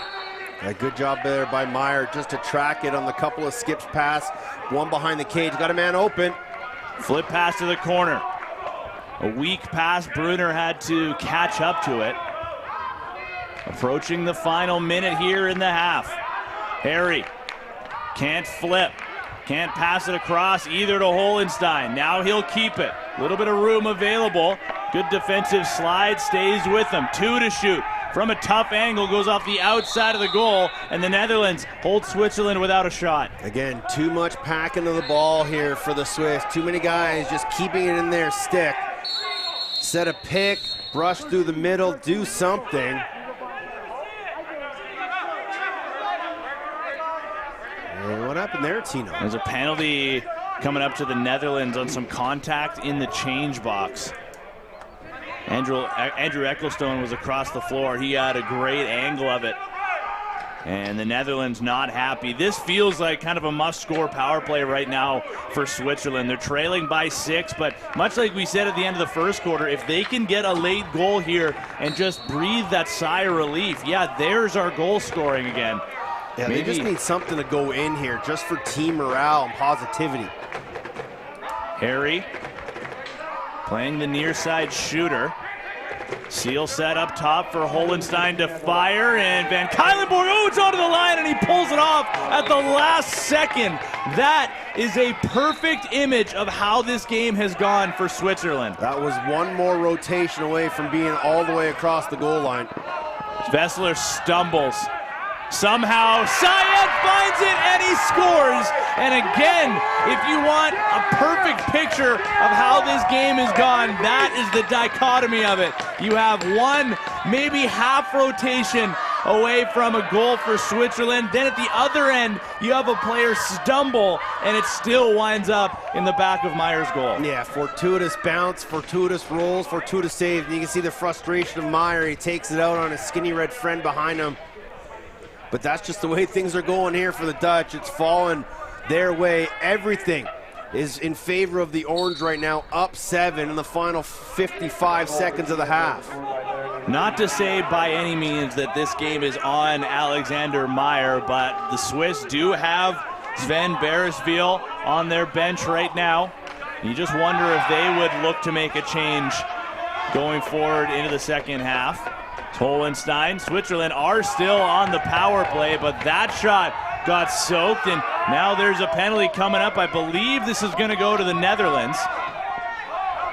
A good job there by Meyer just to track it on the couple of skips pass. One behind the cage, got a man open. Flip pass to the corner. A weak pass, Brunner had to catch up to it. Approaching the final minute here in the half. Harry can't flip. Can't pass it across either to Holenstein. Now he'll keep it. A little bit of room available. Good defensive slide, stays with them. 2 to shoot. From a tough angle, goes off the outside of the goal, and the Netherlands hold Switzerland without a shot. Again, too much packing of the ball here for the Swiss. Too many guys just keeping it in their stick. Set a pick, brush through the middle, do something. And what happened there, Tino? There's a penalty coming up to the Netherlands on some contact in the change box. Andrew Ecclestone was across the floor. He had a great angle of it. And the Netherlands not happy. This feels like kind of a must-score power play right now for Switzerland. They're trailing by 6, but much like we said at the end of the first quarter, if they can get a late goal here and just breathe that sigh of relief, yeah, there's our goal scoring again. Yeah, they just need something to go in here just for team morale and positivity. Harry playing the near side shooter. Seal set up top for Holenstein to fire, and Van Kuylenborg, oh, it's onto the line, and he pulls it off at the last second. That is a perfect image of how this game has gone for Switzerland. That was one more rotation away from being all the way across the goal line. Vessler stumbles. Somehow Syed finds it and he scores. And again, if you want a perfect picture of how this game has gone, that is the dichotomy of it. You have one, maybe half rotation away from a goal for Switzerland. Then at the other end, you have a player stumble and it still winds up in the back of Meyer's goal. Yeah, fortuitous bounce, fortuitous rolls, fortuitous saves. And you can see the frustration of Meyer. He takes it out on his skinny red friend behind him. But that's just the way things are going here for the Dutch. It's fallen their way. Everything is in favor of the Orange right now, up 7 in the final 55 seconds of the half. Not to say by any means that this game is on Alexander Meyer, but the Swiss do have Sven Beresfeld on their bench right now. You just wonder if they would look to make a change going forward into the second half. Holenstein, Switzerland are still on the power play, but that shot got soaked, and now there's a penalty coming up. I believe this is going to go to the Netherlands.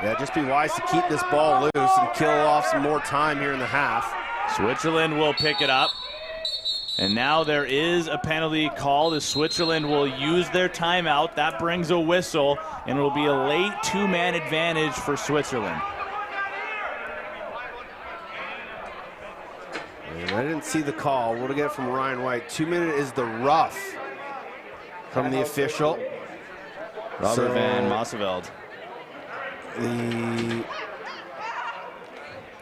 Yeah, just be wise to keep this ball loose and kill off some more time here in the half. Switzerland will pick it up, and now there is a penalty called as Switzerland will use their timeout. That brings a whistle, and it will be a late 2-man advantage for Switzerland. And I didn't see the call. What do we get from Ryan White? 2 minute is the rough from the official. Robert Van Mosseveld. The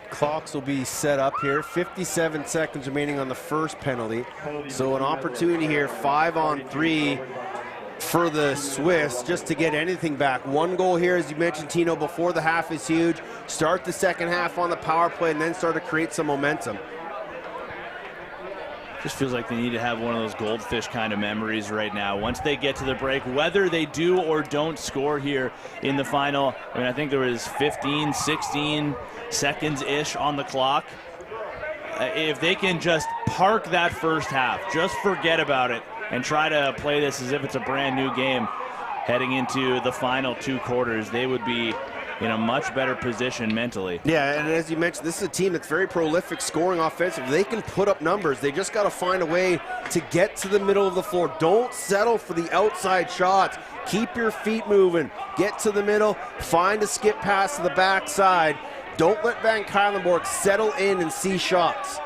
clocks will be set up here. 57 seconds remaining on the first penalty. So an opportunity here, 5-on-3 for the Swiss just to get anything back. One goal here, as you mentioned, Tino, before the half is huge. Start the second half on the power play and then start to create some momentum. Just feels like they need to have one of those goldfish kind of memories right now. Once they get to the break, whether they do or don't score here in the final, I mean, I think there was 15, 16 seconds-ish on the clock. If they can just park that first half, just forget about it, and try to play this as if it's a brand new game heading into the final 2 quarters, they would be in a much better position mentally. Yeah, and as you mentioned, this is a team that's very prolific scoring offensive. They can put up numbers. They just got to find a way to get to the middle of the floor. Don't settle for the outside shots. Keep your feet moving. Get to the middle. Find a skip pass to the backside. Don't let Van Kylenborg settle in and see shots.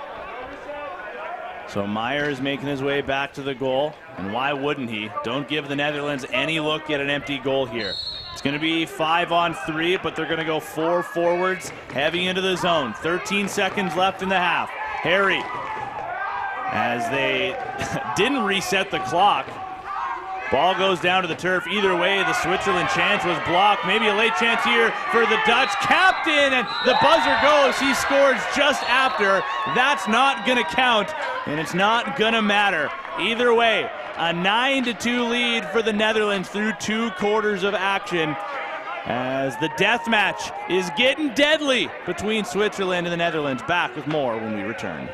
So Meyer is making his way back to the goal, and why wouldn't he? Don't give the Netherlands any look at an empty goal here. It's going to be 5-on-3, but they're going to go 4 forwards, heavy into the zone. 13 seconds left in the half. Harry, as they didn't reset the clock. Ball goes down to the turf. Either way, the Switzerland chance was blocked. Maybe a late chance here for the Dutch captain, and the buzzer goes. He scores just after. That's not going to count, and it's not going to matter. Either way, a 9-2 lead for the Netherlands through 2 quarters of action, as the death match is getting deadly between Switzerland and the Netherlands. Back with more when we return.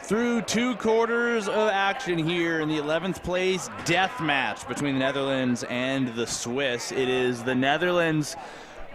through 2 quarters of action here in the 11th place death match between the Netherlands and the Swiss. It is the Netherlands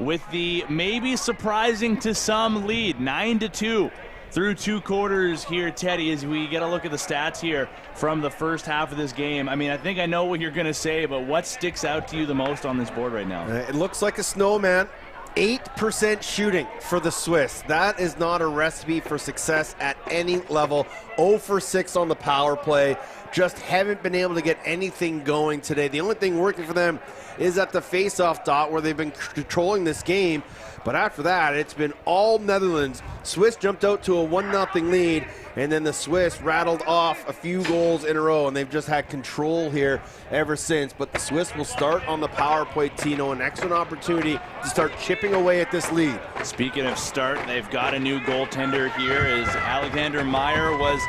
with the maybe surprising to some lead, 9-2 through 2 quarters here, Teddy, as we get a look at the stats here from the first half of this game. I mean, I think I know what you're going to say, but what sticks out to you the most on this board right now? It looks like a snowman. 8% shooting for the Swiss. That is not a recipe for success at any level. 0 for 6 on the power play. Just haven't been able to get anything going today. The only thing working for them is at the face-off dot where they've been controlling this game. But after that, it's been all Netherlands. Swiss jumped out to a 1-0 lead, and then the Swiss rattled off a few goals in a row, and they've just had control here ever since. But the Swiss will start on the power play, Tino, an excellent opportunity to start chipping away at this lead. Speaking of start, they've got a new goaltender here, as Alexander Meyer was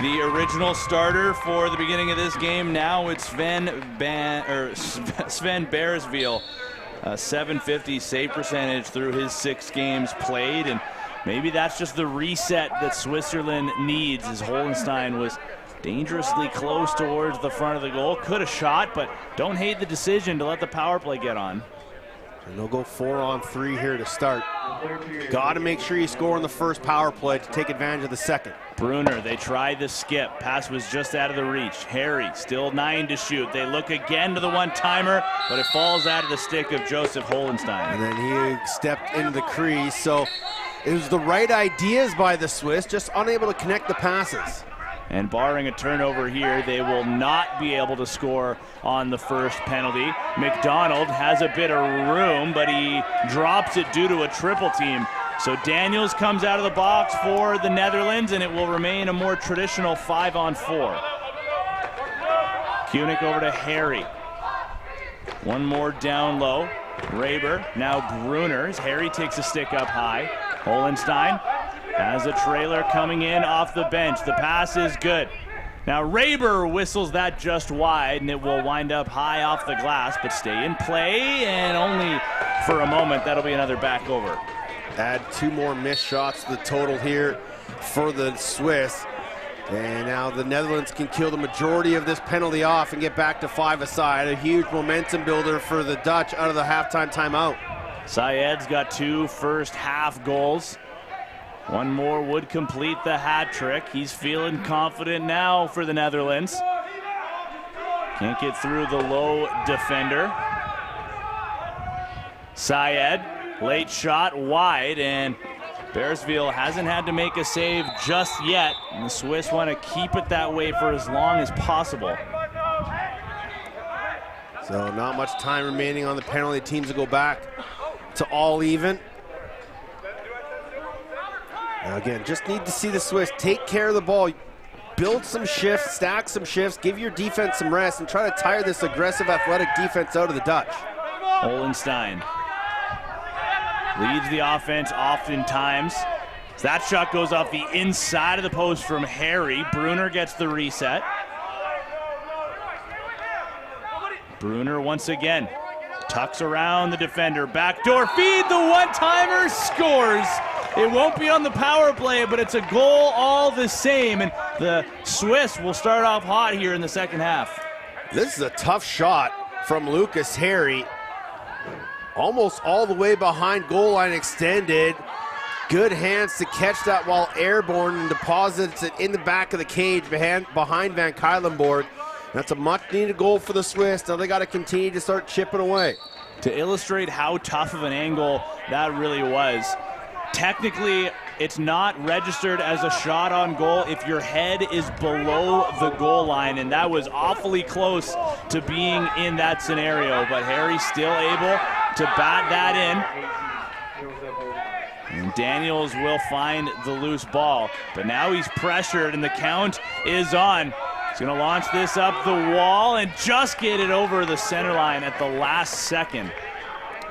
the original starter for the beginning of this game. Now it's Sven Beresville. 750 save percentage through his 6 games played, and maybe that's just the reset that Switzerland needs, as Holenstein was dangerously close towards the front of the goal. Could have shot, but don't hate the decision to let the power play get on. And they'll go 4-on-3 here to start. Got to make sure you score on the first power play to take advantage of the second. Brunner, they tried the skip. Pass was just out of the reach. Harry, still 9 to shoot. They look again to the one-timer, but it falls out of the stick of Joseph Holenstein. And then he stepped into the crease. So it was the right ideas by the Swiss, just unable to connect the passes. And barring a turnover here, they will not be able to score on the first penalty. McDonald has a bit of room, but he drops it due to a triple team. So Daniels comes out of the box for the Netherlands, and it will remain a more traditional 5-on-4. Kunik over to Harry. One more down low. Raber, now Brunner. Harry takes a stick up high. Holenstein has a trailer coming in off the bench. The pass is good. Now Raber whistles that just wide, and it will wind up high off the glass, but stay in play, and only for a moment. That'll be another back over. Add 2 more missed shots to the total here for the Swiss. And now the Netherlands can kill the majority of this penalty off and get back to 5 aside. A huge momentum builder for the Dutch out of the halftime timeout. Syed's got 2 first half goals. One more would complete the hat trick. He's feeling confident now for the Netherlands. Can't get through the low defender. Syed, late shot wide, and Beresville hasn't had to make a save just yet. And the Swiss want to keep it that way for as long as possible. So not much time remaining on the penalty. Teams will go back to all even. Now again, just need to see the Swiss take care of the ball, build some shifts, stack some shifts, give your defense some rest, and try to tire this aggressive athletic defense out of the Dutch. Holenstein leads the offense oftentimes. That shot goes off the inside of the post from Harry. Brunner gets the reset. Brunner once again tucks around the defender. Backdoor feed, the one-timer, scores. It won't be on the power play, but it's a goal all the same. And the Swiss will start off hot here in the second half. This is a tough shot from Lucas Harry. Almost all the way behind goal line extended. Good hands to catch that while airborne and deposits it in the back of the cage behind Van Kuylenborg. That's a much-needed goal for the Swiss. Now they got to continue to start chipping away. To illustrate how tough of an angle that really was, technically, it's not registered as a shot on goal if your head is below the goal line, and that was awfully close to being in that scenario, but Harry's still able to bat that in. And Daniels will find the loose ball, but now he's pressured and the count is on. He's going to launch this up the wall and just get it over the center line at the last second.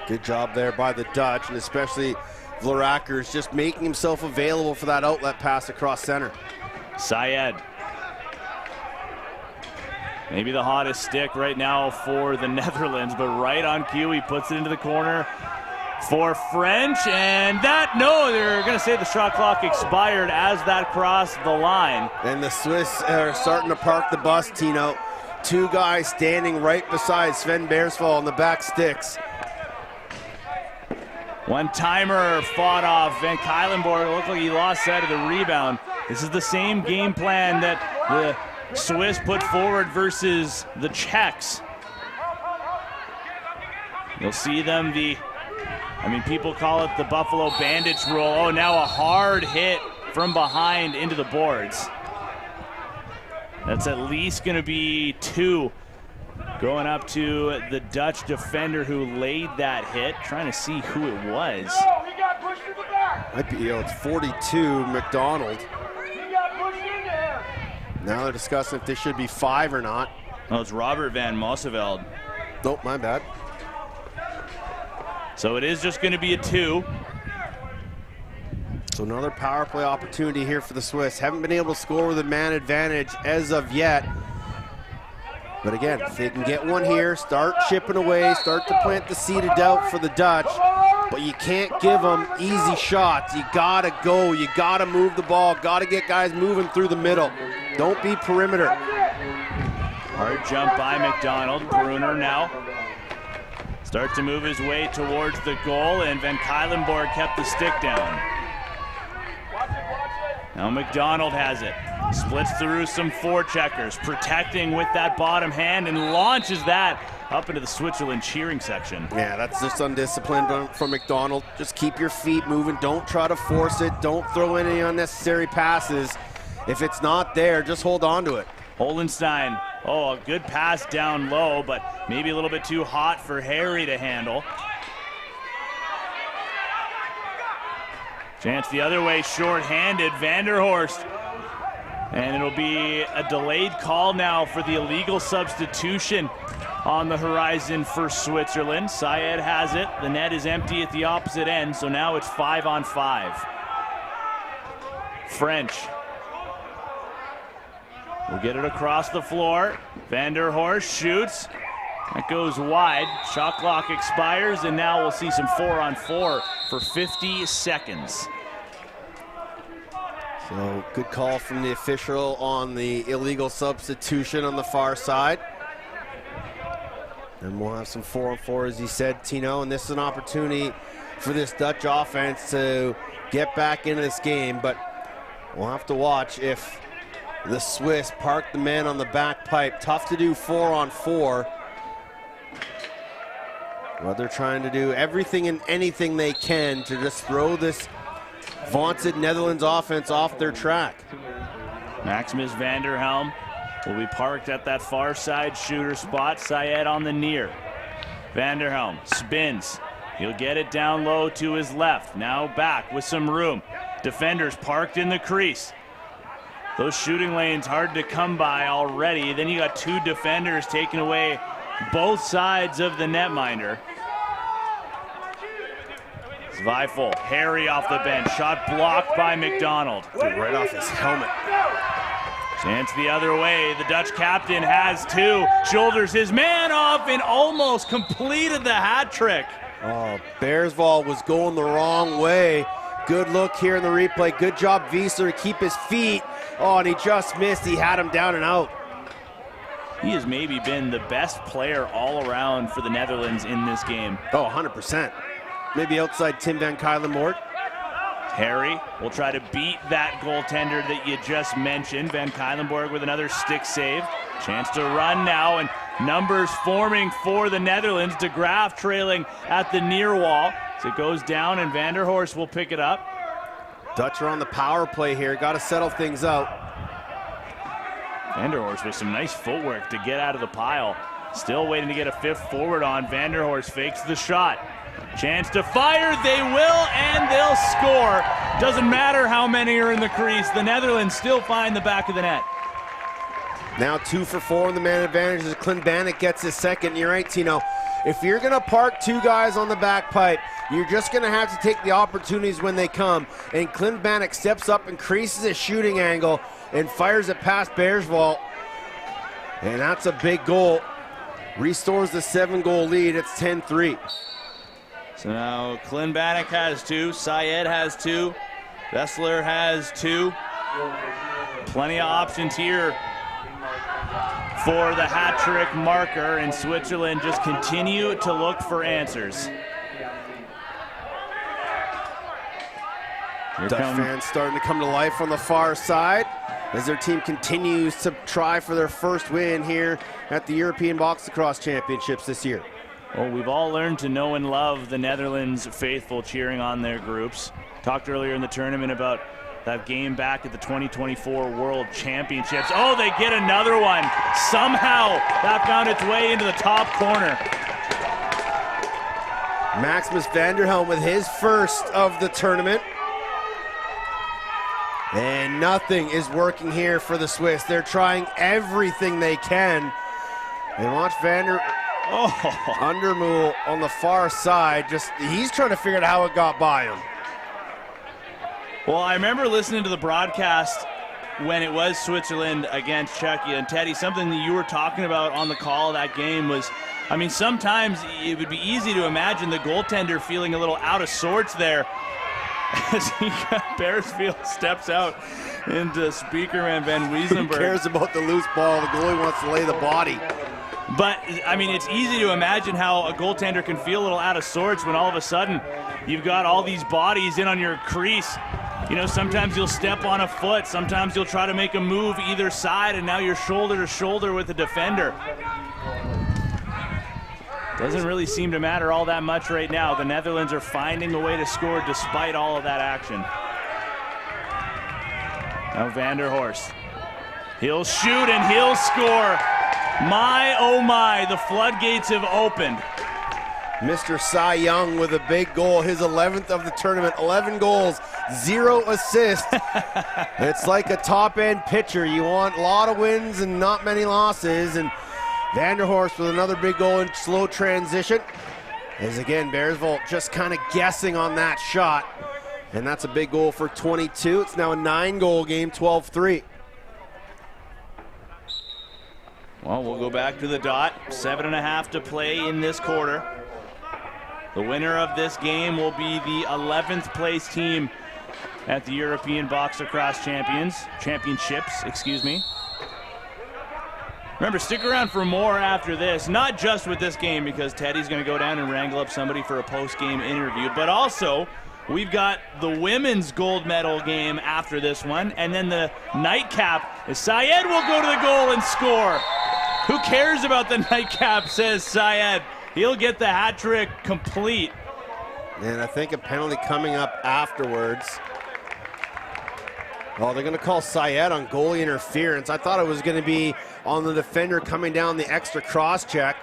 Good job there by the Dutch, and especially Vlarakers just making himself available for that outlet pass across center. Syed. Maybe the hottest stick right now for the Netherlands, but right on cue, he puts it into the corner for French, and they're going to say the shot clock expired as that crossed the line. And the Swiss are starting to park the bus, Tino. Two guys standing right beside Sven Beersval on the back sticks. One-timer fought off. Van Kylenborg looked like he lost sight of the rebound. This is the same game plan that the Swiss put forward versus the Czechs. You'll see them people call it the Buffalo Bandits rule. Oh, now a hard hit from behind into the boards. That's at least going to be 2 going up to the Dutch defender who laid that hit. Trying to see who it was. He got pushed in the back. Might be, it's 42, McDonald. He got pushed in there. Now they're discussing if this should be 5 or not. Oh, it's Robert Van Mosseveld. Nope, my bad. So it is just going to be a 2. So another power play opportunity here for the Swiss. Haven't been able to score with a man advantage as of yet. But again, if they can get one here, start chipping away, start to plant the seed of doubt for the Dutch. But you can't give them easy shots. You gotta go, you gotta move the ball, gotta get guys moving through the middle. Don't be perimeter. Hard jump by McDonald. Brunner now starts to move his way towards the goal, and Van Kylenborg kept the stick down. Now McDonald has it. Splits through some forecheckers, protecting with that bottom hand, and launches that up into the Switzerland cheering section. Yeah, that's just undisciplined from McDonald. Just keep your feet moving. Don't try to force it. Don't throw any unnecessary passes. If it's not there, just hold on to it. Hollenstein, a good pass down low, but maybe a little bit too hot for Harry to handle. Chance the other way, short-handed, Vanderhorst. And it'll be a delayed call now for the illegal substitution on the horizon for Switzerland. Syed has it. The net is empty at the opposite end, so now it's 5-on-5. French will get it across the floor. Vanderhorst shoots. That goes wide. Shot clock expires, and now we'll see some 4-on-4 for 50 seconds. So good call from the official on the illegal substitution on the far side. And we'll have some 4-on-4, as you said, Tino, and this is an opportunity for this Dutch offense to get back into this game, but we'll have to watch if the Swiss park the man on the back pipe. Tough to do 4-on-4. Well, they're trying to do everything and anything they can to just throw this vaunted Netherlands offense off their track. Maximus Vanderhelm will be parked at that far side shooter spot. Syed on the near. Vanderhelm spins. He'll get it down low to his left. Now back with some room. Defenders parked in the crease. Those shooting lanes hard to come by already. Then you got 2 defenders taking away both sides of the netminder. Zweifel, Harry off the bench. Shot blocked by McDonald. Right off his helmet. Chance the other way. The Dutch captain has 2. Shoulders his man off and almost completed the hat trick. Oh, Beersval was going the wrong way. Good look here in the replay. Good job, Wiesler, to keep his feet. Oh, and he just missed. He had him down and out. He has maybe been the best player all around for the Netherlands in this game. Oh, 100%. Maybe outside Tim Van Kylenborg. Harry will try to beat that goaltender that you just mentioned. Van Kylenborg with another stick save. Chance to run now, and numbers forming for the Netherlands. De Graaf trailing at the near wall. So it goes down, and Vanderhorst will pick it up. Dutch are on the power play here. Got to settle things out. Vanderhorst with some nice footwork to get out of the pile. Still waiting to get a 5th forward on. Vanderhorst fakes the shot. Chance to fire, they will, and they'll score. Doesn't matter how many are in the crease. The Netherlands still find the back of the net. Now 2 for 4 in the man advantage as Clint Bannock gets his second. You're right, Tino. If you're going to park 2 guys on the back pipe, you're just going to have to take the opportunities when they come. And Clint Bannock steps up, increases his shooting angle, and fires it past Beersval. And that's a big goal. Restores the 7-goal lead. It's 10-3. So now Klinbanek has 2, Syed has 2, Vessler has 2. Plenty of options here for the hat trick marker, and Switzerland just continue to look for answers. Dutch fans starting to come to life on the far side as their team continues to try for their first win here at the European Box Lacrosse Championships this year. Well, we've all learned to know and love the Netherlands faithful cheering on their groups. Talked earlier in the tournament about that game back at the 2024 World Championships. Oh, they get another one. Somehow that found its way into the top corner. Maximus Vanderhelm with his first of the tournament. And nothing is working here for the Swiss. They're trying everything they can. And watch Undermühl on the far side. He's trying to figure out how it got by him. Well, I remember listening to the broadcast when it was Switzerland against Czechia. And Teddy, something that you were talking about on the call of that game was, I mean, sometimes it would be easy to imagine the goaltender feeling a little out of sorts there as Beresfield steps out into Speakerman Van Wiesenberg. Who cares about the loose ball? The goalie wants to lay the body. But, I mean, it's easy to imagine how a goaltender can feel a little out of sorts when all of a sudden you've got all these bodies in on your crease. You know, sometimes you'll step on a foot, sometimes you'll try to make a move either side, and now you're shoulder to shoulder with the defender. Doesn't really seem to matter all that much right now. The Netherlands are finding a way to score despite all of that action. Now Vanderhorst. He'll shoot and he'll score. My, oh my, the floodgates have opened. Mr. Cy Young with a big goal, his 11th of the tournament, 11 goals, 0 assists. It's like a top-end pitcher. You want a lot of wins and not many losses, and Vanderhorst with another big goal in slow transition. As again, Beresvold just kind of guessing on that shot. And that's a big goal for 22. It's now a 9-goal game, 12-3. Well, we'll go back to the dot. 7.5 to play in this quarter. The winner of this game will be the 11th place team at the European Box Lacrosse Championships, excuse me. Remember, stick around for more after this, not just with this game, because Teddy's going to go down and wrangle up somebody for a post-game interview, but also we've got the women's gold medal game after this one, and then the nightcap. Syed will go to the goal and score. Who cares about the nightcap, says Syed. He'll get the hat trick complete. And I think a penalty coming up afterwards. Oh, they're going to call Syed on goalie interference. I thought it was going to be on the defender coming down the extra cross check.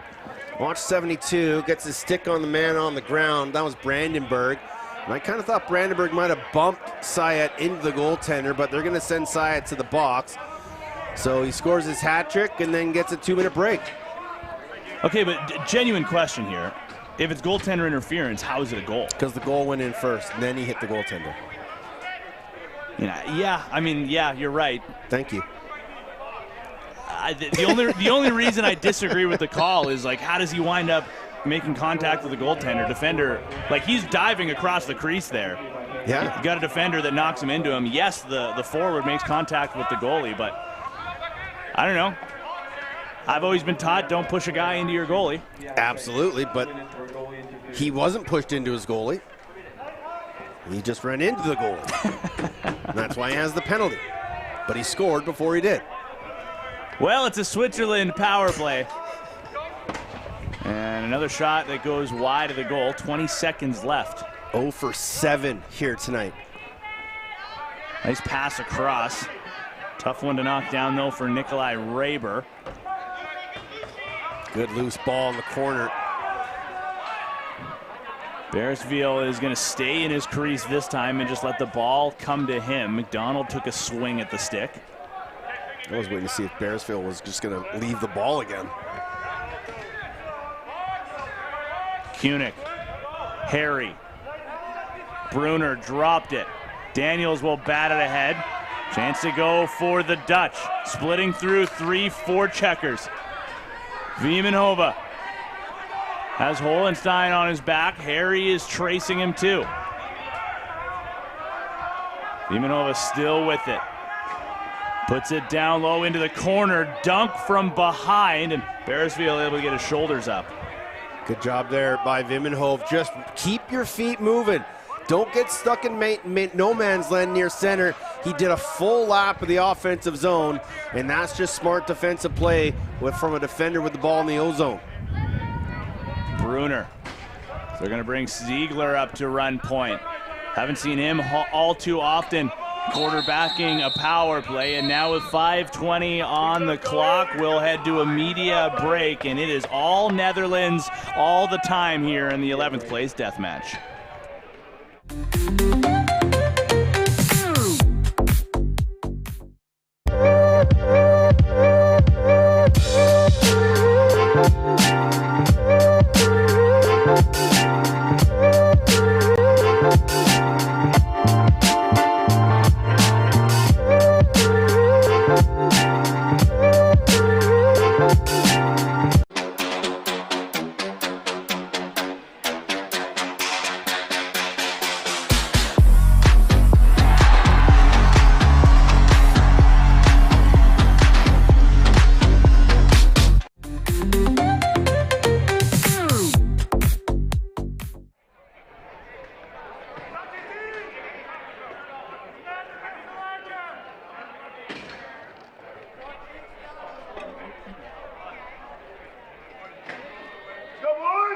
Watch 72, gets his stick on the man on the ground. That was Brandenburg. And I kind of thought Brandenburg might have bumped Syed into the goaltender, but they're going to send Syed to the box. So he scores his hat trick and then gets a 2-minute break. Okay, but genuine question here. If it's goaltender interference, how is it a goal? Because the goal went in first, and then he hit the goaltender. Yeah, I mean, yeah, you're right. Thank you. The only reason I disagree with the call is, like, how does he wind up making contact with the goaltender? Defender, like, he's diving across the crease there. Yeah. You got a defender that knocks him into him. Yes, the forward makes contact with the goalie, but I don't know. I've always been taught don't push a guy into your goalie. Absolutely, but he wasn't pushed into his goalie. He just ran into the goalie. And that's why he has the penalty. But he scored before he did. Well, it's a Switzerland power play. And another shot that goes wide of the goal. 20 seconds left. 0 for 7 here tonight. Nice pass across. Tough one to knock down, though, for Nikolai Raber. Good loose ball in the corner. Beresfield is going to stay in his crease this time and just let the ball come to him. McDonald took a swing at the stick. I was waiting to see if Beresfield was just going to leave the ball again. Kunick, Harry, Bruner dropped it. Daniels will bat it ahead. Chance to go for the Dutch. Splitting through 3 4 checkers. Viemenhova Has Holenstein on his back. Harry is tracing him too. Imanova still with it. Puts it down low into the corner. Dunk from behind, and Beresfield able to get his shoulders up. Good job there by Vimenhove. Just keep your feet moving. Don't get stuck in no man's land near center. He did a full lap of the offensive zone, and that's just smart defensive play from a defender with the ball in the O-zone. Bruner. So they're going to bring Ziegler up to run point. Haven't seen him all too often quarterbacking a power play, and now with 5:20 on the clock, we'll head to a media break, and it is all Netherlands all the time here in the 11th place death match.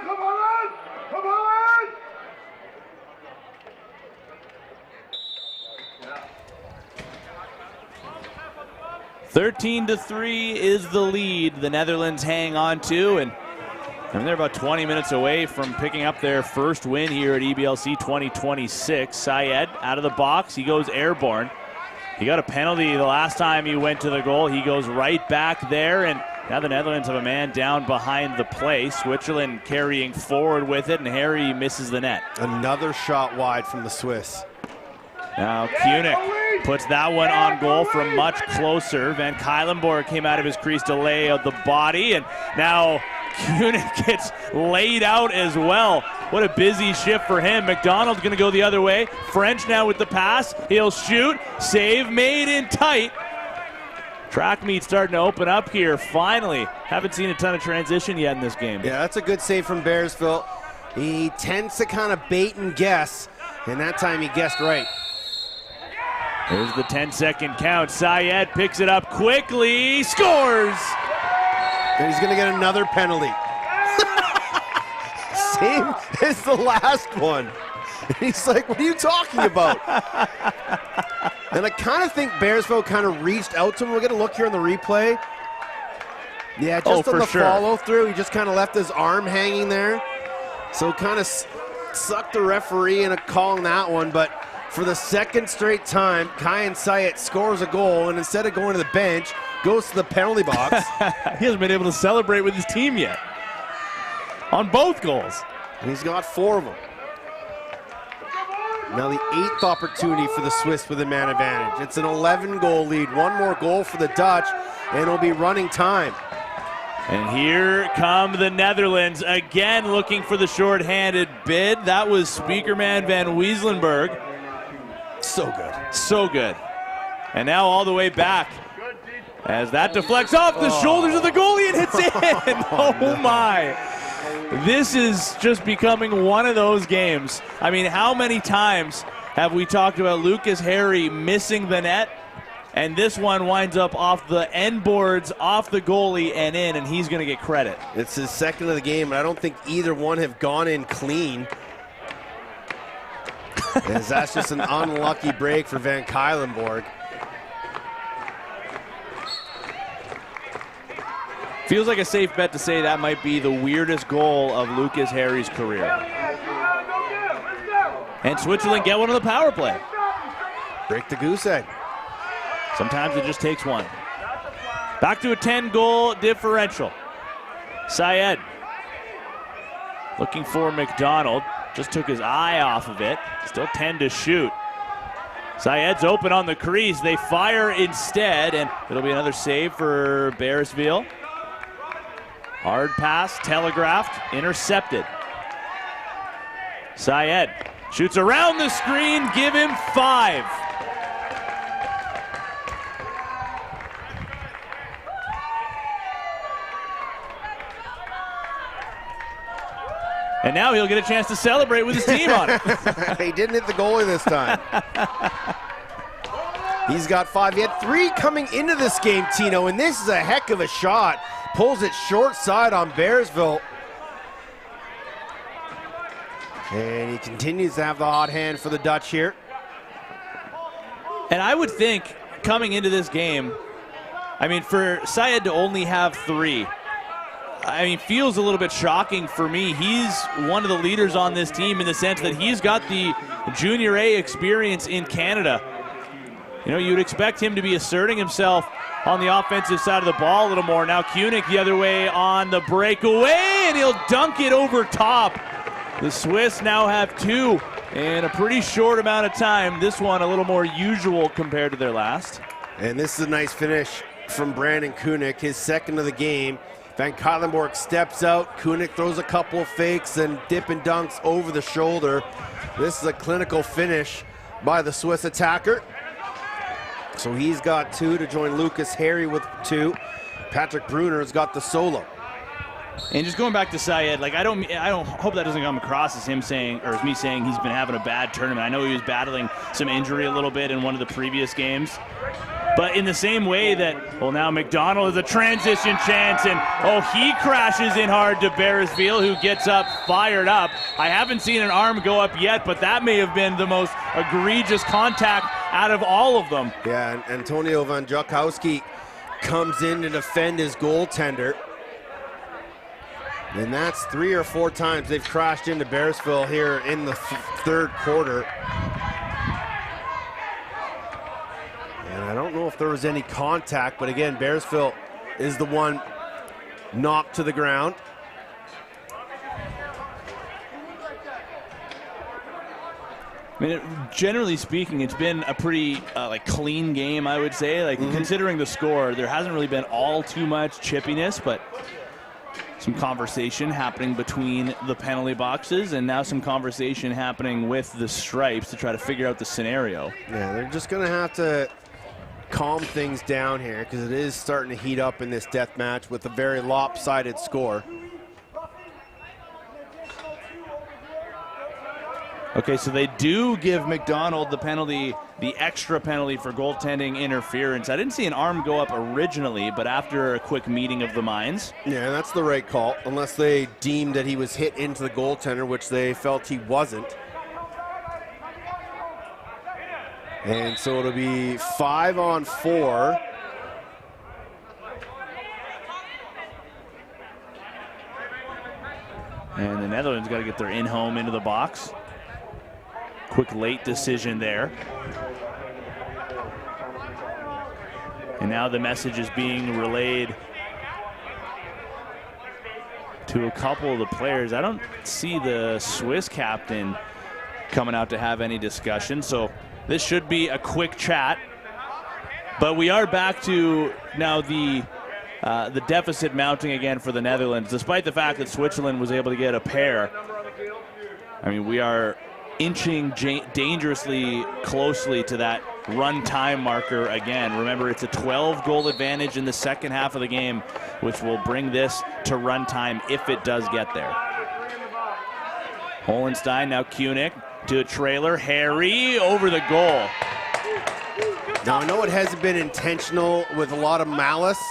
Come on! Come on! 13-3 is the lead the Netherlands hang on to, and they're about 20 minutes away from picking up their first win here at EBLC 2026. Syed out of the box, he goes airborne. He got a penalty the last time he went to the goal. He goes right back there, and now the Netherlands have a man down behind the play. Switzerland carrying forward with it, and Harry misses the net. Another shot wide from the Swiss. Now Kunik puts that one on goal from much closer. Van Kuylenborg came out of his crease to lay out the body, and now Kunik gets laid out as well. What a busy shift for him. McDonald's going to go the other way. French now with the pass. He'll shoot. Save made in tight. Track meet starting to open up here, finally. Haven't seen a ton of transition yet in this game. Yeah, that's a good save from Beresfield. He tends to kind of bait and guess, and that time he guessed right. Here's the 10-second count. Syed picks it up quickly, scores! And he's gonna get another penalty. Same as the last one. And he's like, what are you talking about? And I kind of think Beresfield kind of reached out to him. We're gonna look here on the replay. Yeah, just on the follow through, he just kind of left his arm hanging there. So kind of sucked the referee into calling that one, but for the second straight time, Kyan Syed scores a goal, and instead of going to the bench, goes to the penalty box. He hasn't been able to celebrate with his team yet on both goals. And he's got 4 of them. Now the 8th opportunity for the Swiss with a man advantage. It's an 11-goal lead. One more goal for the Dutch, and it'll be running time. And here come the Netherlands, again looking for the short-handed bid. That was Speakerman Van Weeslenberg. So good. So good. And now all the way back as that deflects off the shoulders of the goalie and hits in. Oh my. This is just becoming one of those games. I mean, how many times have we talked about Lucas Harry missing the net? And this one winds up off the end boards, off the goalie and in, and he's going to get credit. It's his second of the game, and I don't think either one have gone in clean. As that's just an unlucky break for Van Kuylenborg. Feels like a safe bet to say that might be the weirdest goal of Lucas Harry's career. And Switzerland get one on the power play. Break the goose egg. Sometimes it just takes one. Back to a 10-goal differential. Syed looking for McDonald. Just took his eye off of it. Still 10 to shoot. Syed's open on the crease. They fire instead, and it'll be another save for Beresfield. Hard pass, telegraphed, intercepted. Syed shoots around the screen, give him 5. And now he'll get a chance to celebrate with his team on it. He didn't hit the goalie this time. He's got 5. He had 3 coming into this game, Tino, and this is a heck of a shot. Pulls it short side on Bearsville. And he continues to have the hot hand for the Dutch here. And I would think coming into this game, I mean, for Syed to only have 3, I mean, feels a little bit shocking for me. He's one of the leaders on this team in the sense that he's got the Junior A experience in Canada. You know, you'd expect him to be asserting himself on the offensive side of the ball a little more. Now Kunik the other way on the breakaway, and he'll dunk it over top. The Swiss now have 2 in a pretty short amount of time. This one a little more usual compared to their last. And this is a nice finish from Brandon Kunik, his second of the game. Van Kylenborg steps out. Kunik throws a couple of fakes and dip and dunks over the shoulder. This is a clinical finish by the Swiss attacker. So he's got 2 to join Lucas Harry with 2. Patrick Bruner's got the solo. And just going back to Syed, like I don't hope that doesn't come across as him saying, or as me saying he's been having a bad tournament. I know he was battling some injury a little bit in one of the previous games. But in the same way that, well, now McDonald is a transition chance, and he crashes in hard to Bearsville, who gets up, fired up. I haven't seen an arm go up yet, but that may have been the most egregious contact out of all of them. Yeah, and Antonio Van Jakowski comes in to defend his goaltender. And that's 3 or 4 times they've crashed into Bearsville here in the third quarter. And I don't know if there was any contact, but again, Bearsville is the one knocked to the ground. I mean, generally speaking, it's been a pretty clean game, I would say. Considering the score, there hasn't really been all too much chippiness, but some conversation happening between the penalty boxes, and now some conversation happening with the stripes to try to figure out the scenario. Yeah, they're just going to have to calm things down here because it is starting to heat up in this death match with a very lopsided score. Okay, so they do give McDonald the penalty, the extra penalty for goaltending interference. I didn't see an arm go up originally, but after a quick meeting of the minds. Yeah, that's the right call, unless they deemed that he was hit into the goaltender, which they felt he wasn't. And so it'll be 5-on-4. And the Netherlands got to get their in-home into the box. Quick late decision there. And now the message is being relayed to a couple of the players. I don't see the Swiss captain coming out to have any discussion, so this should be a quick chat. But we are back to now the deficit mounting again for the Netherlands, despite the fact that Switzerland was able to get a pair. I mean, we are inching dangerously closely to that run time marker again. Remember, it's a 12-goal advantage in the second half of the game, which will bring this to run time if it does get there. Holenstein, now Kunik to a trailer. Harry over the goal. Now, I know it hasn't been intentional with a lot of malice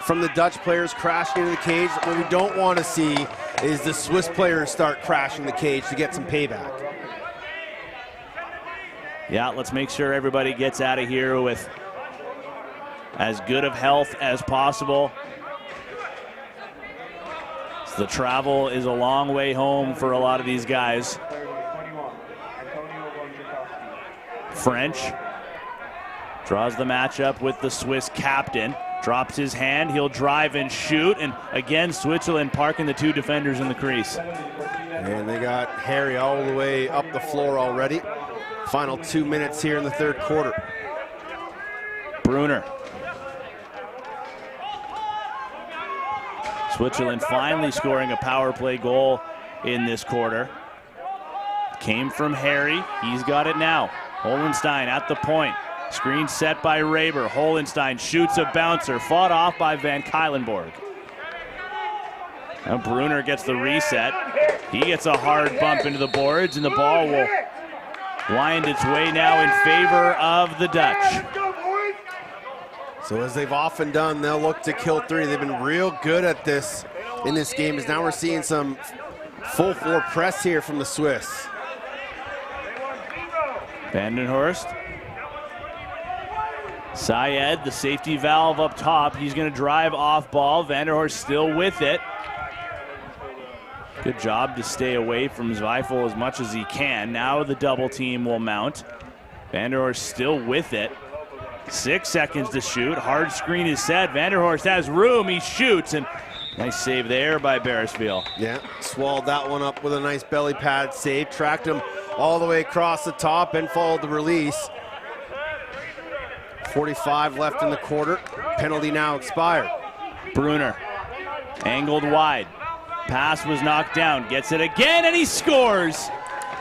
from the Dutch players crashing into the cage. What we don't want to see is the Swiss players start crashing the cage to get some payback. Yeah, let's make sure everybody gets out of here with as good of health as possible. So the travel is a long way home for a lot of these guys. French draws the matchup with the Swiss captain. Drops his hand, he'll drive and shoot, and again, Switzerland parking the 2 defenders in the crease. And they got Harry all the way up the floor already. Final 2 minutes here in the third quarter. Bruner. Switzerland finally scoring a power play goal in this quarter. Came from Harry. He's got it now. Holenstein at the point. Screen set by Raber. Holenstein shoots a bouncer. Fought off by Van Kuylenborg. Now Brunner gets the reset. He gets a hard bump into the boards, and the ball will wind its way now in favor of the Dutch. So as they've often done, they'll look to kill three. They've been real good at this in this game, as now we're seeing some full floor press here from the Swiss. Vandenhorst. Syed, the safety valve up top. He's going to drive off ball. Vandenhorst still with it. Good job to stay away from Zweifel as much as he can. Now the double team will mount. Vandenhorst still with it. 6 seconds to shoot. Hard screen is set. Vandenhorst has room. He shoots, and nice save there by Beresfield. Yeah, swallowed that one up with a nice belly pad save. Tracked him all the way across the top and followed the release. 45 left in the quarter. Penalty now expired. Brunner angled wide. Pass was knocked down. Gets it again, and he scores.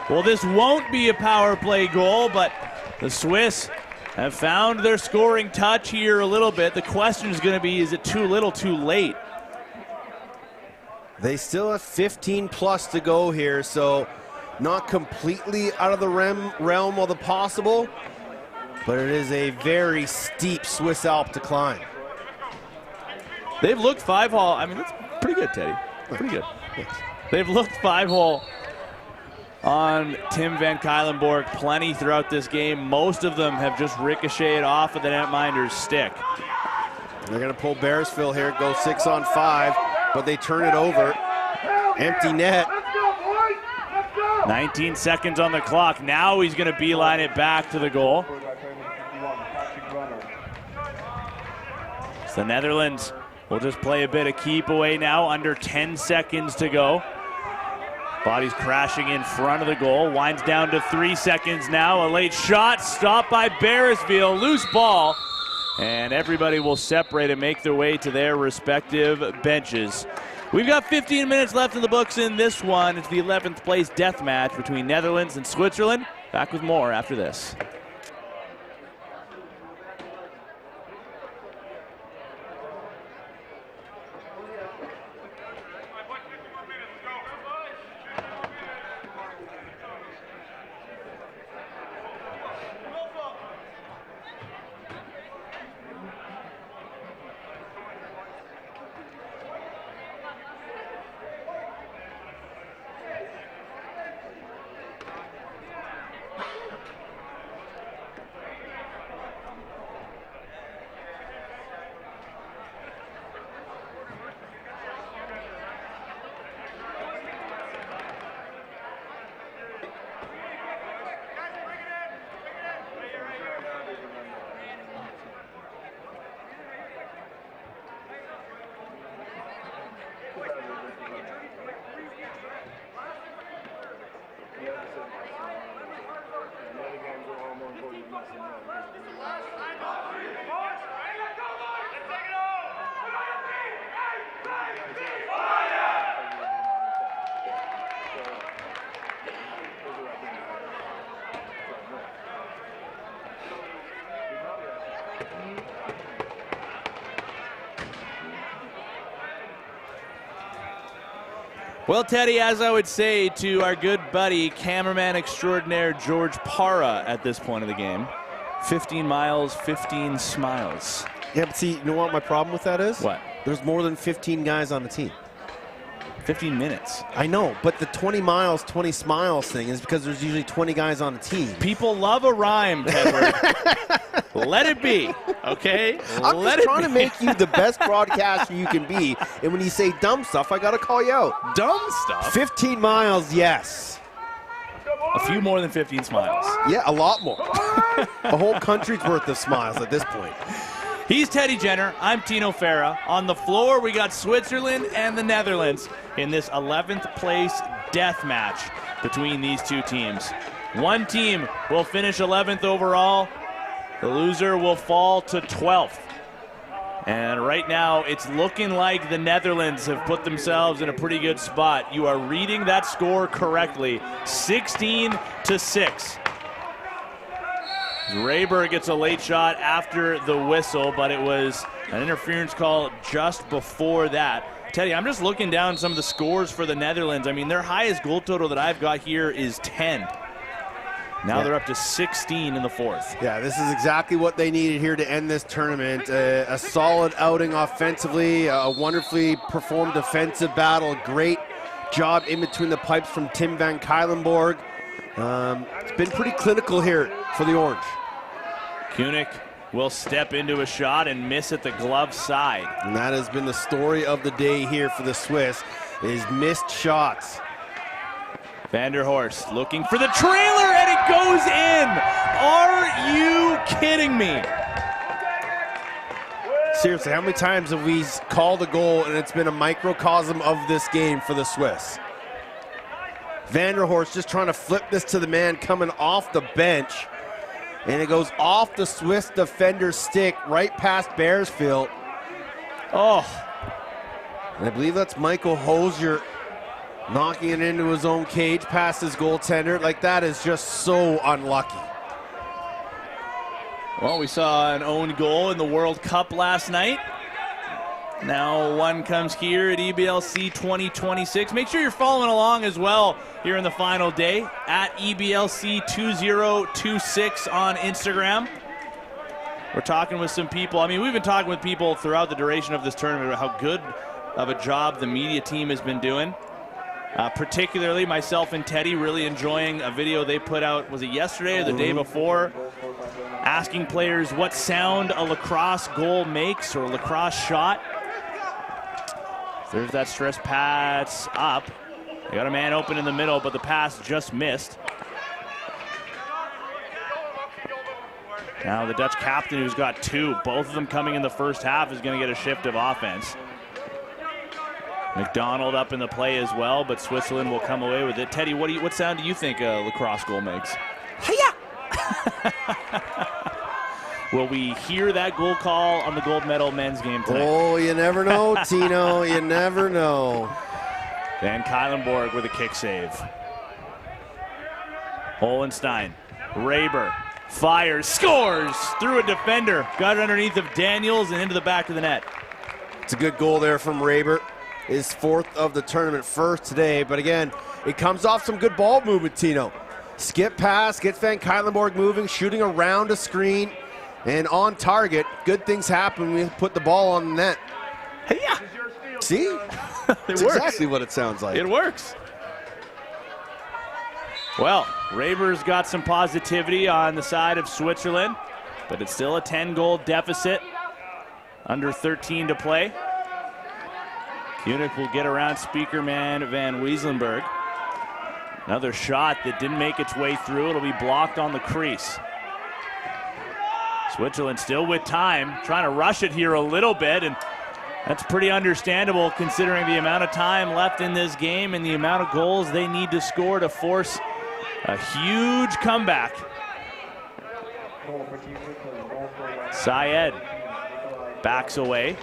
Well, this won't be a power play goal, but the Swiss have found their scoring touch here a little bit. The question is going to be, is it too little, too late? They still have 15 plus to go here, so not completely out of the realm of the possible, but it is a very steep Swiss Alp decline. They've looked 5-hole. I mean, that's pretty good, Teddy. Pretty good. They've looked 5-hole on Tim Van Kuylenborg plenty throughout this game. Most of them have just ricocheted off of the netminder's stick. They're going to pull Beresfield here, go 6 on 5, but they turn it over. Empty net. 19 seconds on the clock. Now he's going to beeline it back to the goal. So the Netherlands will just play a bit of keep away now. Under 10 seconds to go. Body's crashing in front of the goal. Winds down to 3 seconds now. A late shot stopped by Beresfield. Loose ball. And everybody will separate and make their way to their respective benches. We've got 15 minutes left in the books in this one. It's the 11th place death match between Netherlands and Switzerland. Back with more after this. Well, Teddy, as I would say to our good buddy, cameraman extraordinaire George Para at this point of the game, 15 miles, 15 smiles. Yeah, but see, you know what my problem with that is? What? There's more than 15 guys on the team. 15 minutes. I know, but the 20 miles, 20 smiles thing is because there's usually 20 guys on the team. People love a rhyme, Tedward. Let it be, okay? I'm just trying to make you the best broadcaster you can be, and when you say dumb stuff, I got to call you out. Dumb stuff? 15 miles, yes. A few more than 15 smiles. Yeah, a lot more. A whole country's worth of smiles at this point. He's Teddy Jenner. I'm Tino Farah. On the floor, we got Switzerland and the Netherlands in this 11th place death match between these two teams. One team will finish 11th overall. The loser will fall to 12th. And right now, it's looking like the Netherlands have put themselves in a pretty good spot. You are reading that score correctly, 16-6. Rayburg gets a late shot after the whistle, but it was an interference call just before that. Teddy, I'm just looking down some of the scores for the Netherlands. I mean, their highest goal total that I've got here is 10. Now they're up to 16 in the fourth. Yeah, this is exactly what they needed here to end this tournament. A solid outing offensively, a wonderfully performed defensive battle. Great job in between the pipes from Tim van Cuylenborg. It's been pretty clinical here for the Orange. Kunik will step into a shot and miss at the glove side. And that has been the story of the day here for the Swiss, is missed shots. Vanderhorst looking for the trailer, and it goes in. Are you kidding me? Seriously, how many times have we called a goal and it's been a microcosm of this game for the Swiss? Vanderhorst just trying to flip this to the man coming off the bench, and it goes off the Swiss defender's stick right past Bearsfield. Oh. And I believe that's Michael Hosier knocking it into his own cage past his goaltender. Like, that is just so unlucky. Well, we saw an own goal in the World Cup last night. Now one comes here at EBLC 2026. Make sure you're following along as well here in the final day at EBLC 2026 on Instagram. We're talking with some people. I mean, we've been talking with people throughout the duration of this tournament about how good of a job the media team has been doing. Particularly myself and Teddy really enjoying a video they put out, was it yesterday or the day before, asking players what sound a lacrosse goal makes, or a lacrosse shot. There's that stress pass up. They got a man open in the middle, but the pass just missed. Now the Dutch captain, who's got two, both of them coming in the first half, is going to get a shift of offense. McDonald up in the play as well, but Switzerland will come away with it. Teddy, what sound do you think a lacrosse goal makes? Hiya! Will we hear that goal call on the gold medal men's game tonight? Oh, you never know, Tino. You never know. Van Cuylenborg with a kick save. Hohenstein, Raber, fires, scores through a defender. Got it underneath of Daniels and into the back of the net. It's a good goal there from Raber. His fourth of the tournament, first today. But again, it comes off some good ball movement, Tino. Skip pass, gets Van Cuylenborg moving, shooting around a screen. And on target, good things happen when we put the ball on the net. Yeah. See? That's exactly what it sounds like. It works. Well, Raber's got some positivity on the side of Switzerland, but it's still a 10-goal deficit. Under 13 to play. Kunik will get around speakerman Van Weeslenberg. Another shot that didn't make its way through. It'll be blocked on the crease. Switzerland still with time, trying to rush it here a little bit, and that's pretty understandable considering the amount of time left in this game and the amount of goals they need to score to force a huge comeback. Syed backs away.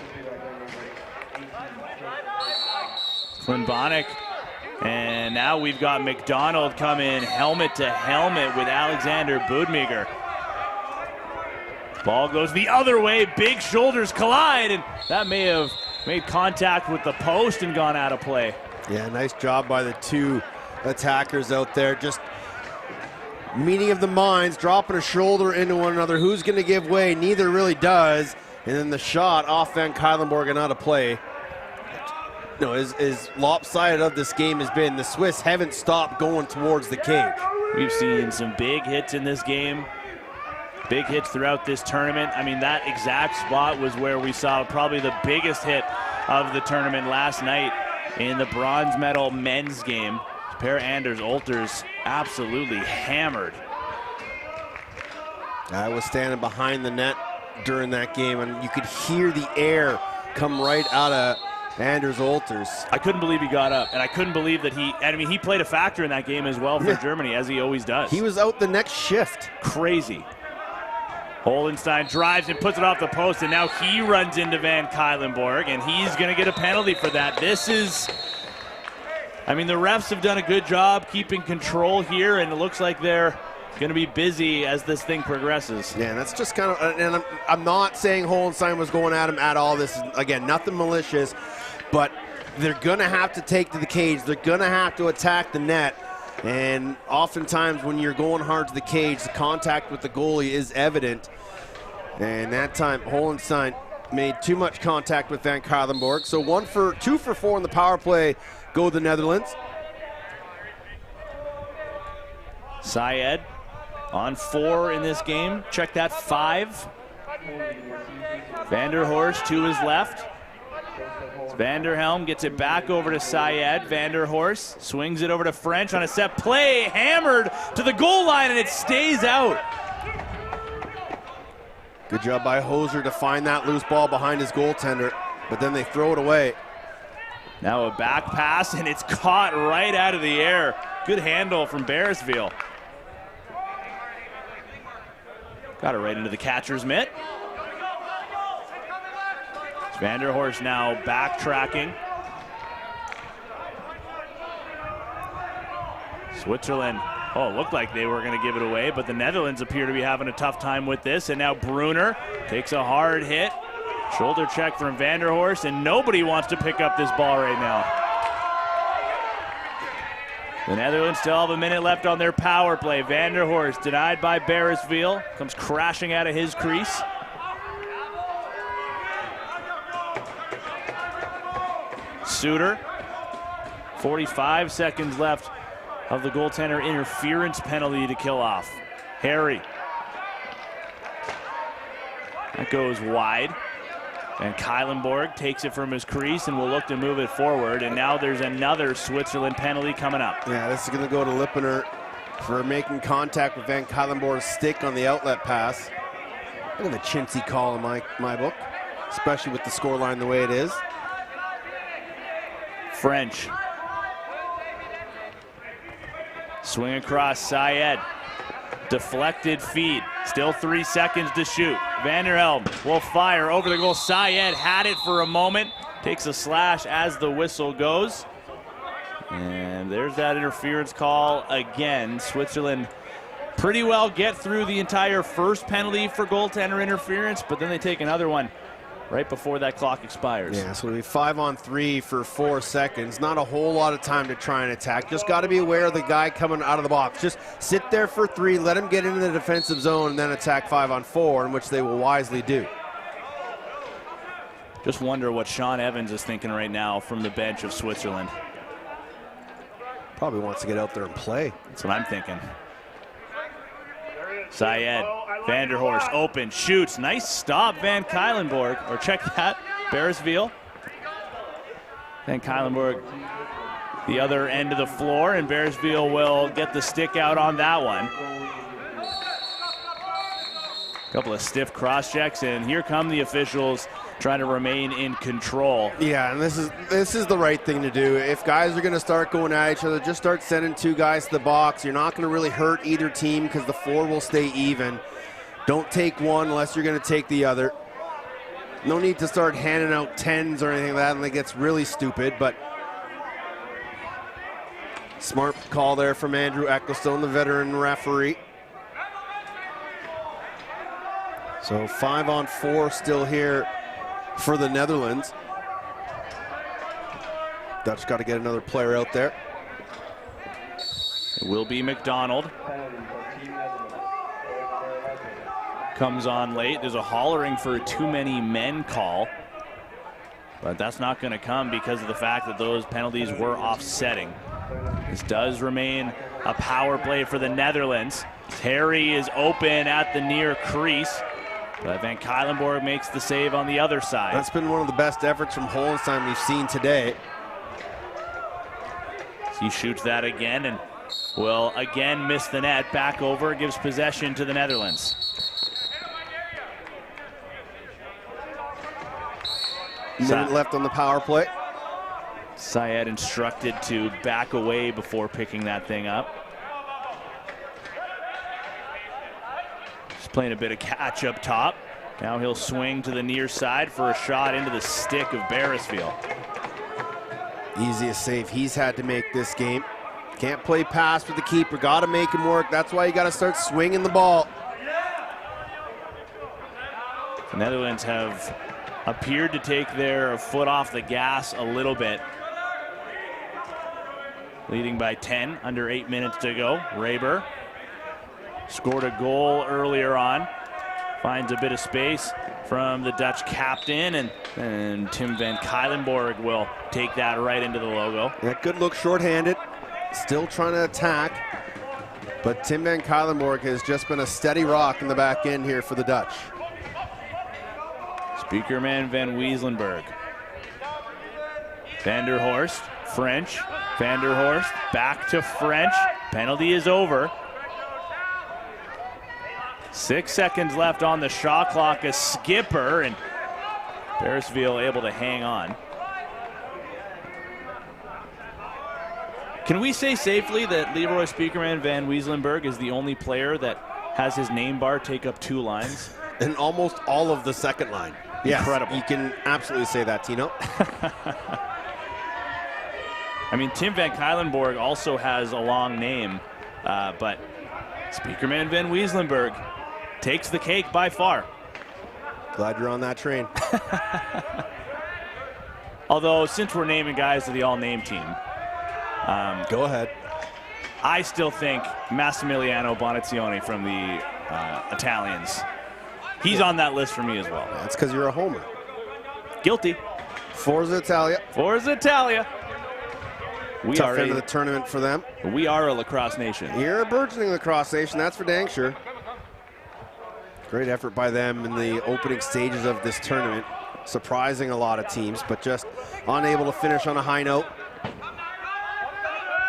Klinbonic, and now we've got McDonald come in helmet to helmet with Alexander Budmiger. Ball goes the other way, big shoulders collide, and that may have made contact with the post and gone out of play. Yeah, nice job by the two attackers out there. Just meeting of the minds, dropping a shoulder into one another. Who's going to give way? Neither really does. And then the shot off Van Cuylenborg and out of play. No, as lopsided of this game has been, the Swiss haven't stopped going towards the cage. We've seen some big hits in this game. Big hits throughout this tournament. I mean, that exact spot was where we saw probably the biggest hit of the tournament last night in the bronze medal men's game. Per Anders Olters absolutely hammered. I was standing behind the net during that game, and you could hear the air come right out of Anders Olters. I couldn't believe he got up, and I couldn't believe that he played a factor in that game as well for Germany, as he always does. He was out the next shift. Crazy. Hollenstein drives and puts it off the post, and now he runs into Van Kylenborg, and he's going to get a penalty for that. This is, I mean, the refs have done a good job keeping control here, and it looks like they're going to be busy as this thing progresses. Yeah, that's just kind of, and I'm not saying Hollenstein was going at him at all. This is, again, nothing malicious, but they're going to have to take to the cage. They're going to have to attack the net. And oftentimes when you're going hard to the cage, the contact with the goalie is evident. And that time, Hollenstein made too much contact with Van Kylenborg. So 2 for 4 in the power play go the Netherlands. Syed on 4 in this game. Check that, 5. Vanderhorst to his left. Vanderhelm gets it back over to Syed. Vanderhorst swings it over to French on a set play, hammered to the goal line, and it stays out. Good job by Hoser to find that loose ball behind his goaltender, but then they throw it away. Now a back pass, and it's caught right out of the air. Good handle from Beresville. Got it right into the catcher's mitt. Vanderhorst now backtracking. Switzerland, oh, it looked like they were going to give it away, but the Netherlands appear to be having a tough time with this. And now Brunner takes a hard hit. Shoulder check from Vanderhorst, and nobody wants to pick up this ball right now. The Netherlands still have a minute left on their power play. Vanderhorst denied by Beresville, comes crashing out of his crease. Suter, 45 seconds left of the goaltender interference penalty to kill off. Harry. That goes wide. And Kylenborg takes it from his crease and will look to move it forward. And now there's another Switzerland penalty coming up. Yeah, this is going to go to Lippener for making contact with Van Kylenborg's stick on the outlet pass. Look at the chintzy call in my book, especially with the scoreline the way it is. French. Swing across, Syed. Deflected feed. Still 3 seconds to shoot. Vanderhelm will fire over the goal. Syed had it for a moment. Takes a slash as the whistle goes. And there's that interference call again. Switzerland pretty well get through the entire first penalty for goaltender interference, but then they take another one right before that clock expires. Yeah, so it'll be 5-on-3 for 4 seconds. Not a whole lot of time to try and attack. Just got to be aware of the guy coming out of the box. Just sit there for 3, let him get into the defensive zone, and then attack 5-on-4, in which they will wisely do. Just wonder what Sean Evans is thinking right now from the bench of Switzerland. Probably wants to get out there and play. That's what I'm thinking. Syed, Vanderhorst, open, shoots. Nice stop, Van Kylenborg. Or check that, Beresville. Van Kylenborg, the other end of the floor, and Beresville will get the stick out on that one. Couple of stiff cross checks, and here come the officials trying to remain in control. Yeah, and this is the right thing to do. If guys are going to start going at each other, just start sending 2 guys to the box. You're not going to really hurt either team because the 4 will stay even. Don't take one unless you're going to take the other. No need to start handing out 10s or anything like that, and it gets really stupid, but smart call there from Andrew Ecclestone, the veteran referee. So 5-on-4 still here for the Netherlands. Dutch got to get another player out there. It will be McDonald. Comes on late. There's a hollering for a too many men call. But that's not going to come because of the fact that those penalties were offsetting. This does remain a power play for the Netherlands. Terry is open at the near crease. But Van Kylenborg makes the save on the other side. That's been one of the best efforts from Hollenstein we've seen today. He shoots that again and will again miss the net. Back over, gives possession to the Netherlands. Minute left on the power play. Syed instructed to back away before picking that thing up. playing a bit of catch up top. Now he'll swing to the near side for a shot into the stick of Beresfield. Easiest save he's had to make this game. Can't play pass with the keeper. Got to make him work. That's why you got to start swinging the ball. The Netherlands have appeared to take their foot off the gas a little bit. Leading by 10, under 8 minutes to go. Raber scored a goal earlier on. Finds a bit of space from the Dutch captain, and Tim van Kuylenborg will take that right into the logo. Yeah, good look shorthanded. Still trying to attack. But Tim van Kuylenborg has just been a steady rock in the back end here for the Dutch. Speakerman van Weeslenberg. Vanderhorst, French. Vanderhorst back to French. Penalty is over. 6 seconds left on the shot clock. A skipper, and Beresfield able to hang on. Can we say safely that Leroy Speakerman van Weeslenberg is the only player that has his name bar take up 2 lines? And almost all of the second line. Yes, incredible. You can absolutely say that, Tino. I mean, Tim van Kuylenborg also has a long name, but Speakerman van Weeslenberg takes the cake by far. Glad you're on that train. Although, since we're naming guys to the all-name team, go ahead. I still think Massimiliano Bonazioni from the Italians, he's on that list for me as well. That's because you're a homer. Guilty. Forza Italia. Forza Italia. We Tough are end of the tournament for them. We are a lacrosse nation. You're a burgeoning lacrosse nation, that's for dang sure. Great effort by them in the opening stages of this tournament. Surprising a lot of teams, but just unable to finish on a high note.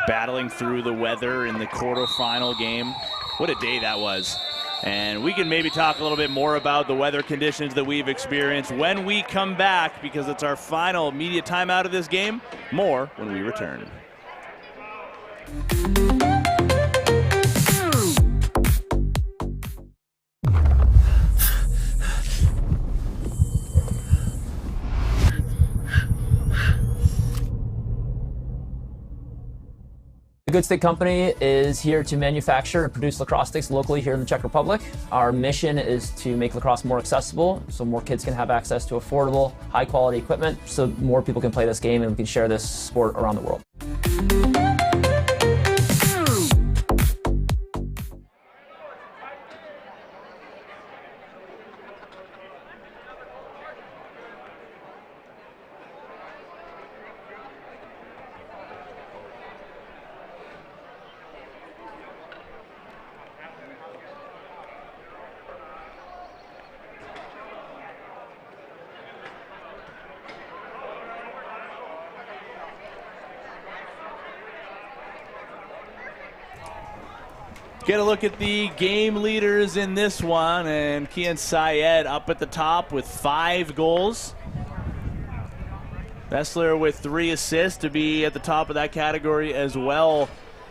Battling through the weather in the quarterfinal game. What a day that was. And we can maybe talk a little bit more about the weather conditions that we've experienced when we come back, because it's our final media timeout of this game. More when we return. The Good Stick Company is here to manufacture and produce lacrosse sticks locally here in the Czech Republic. Our mission is to make lacrosse more accessible so more kids can have access to affordable, high-quality equipment so more people can play this game and we can share this sport around the world. Get a look at the game leaders in this one, and Kian Syed up at the top with 5 goals. Vessler with 3 assists to be at the top of that category as well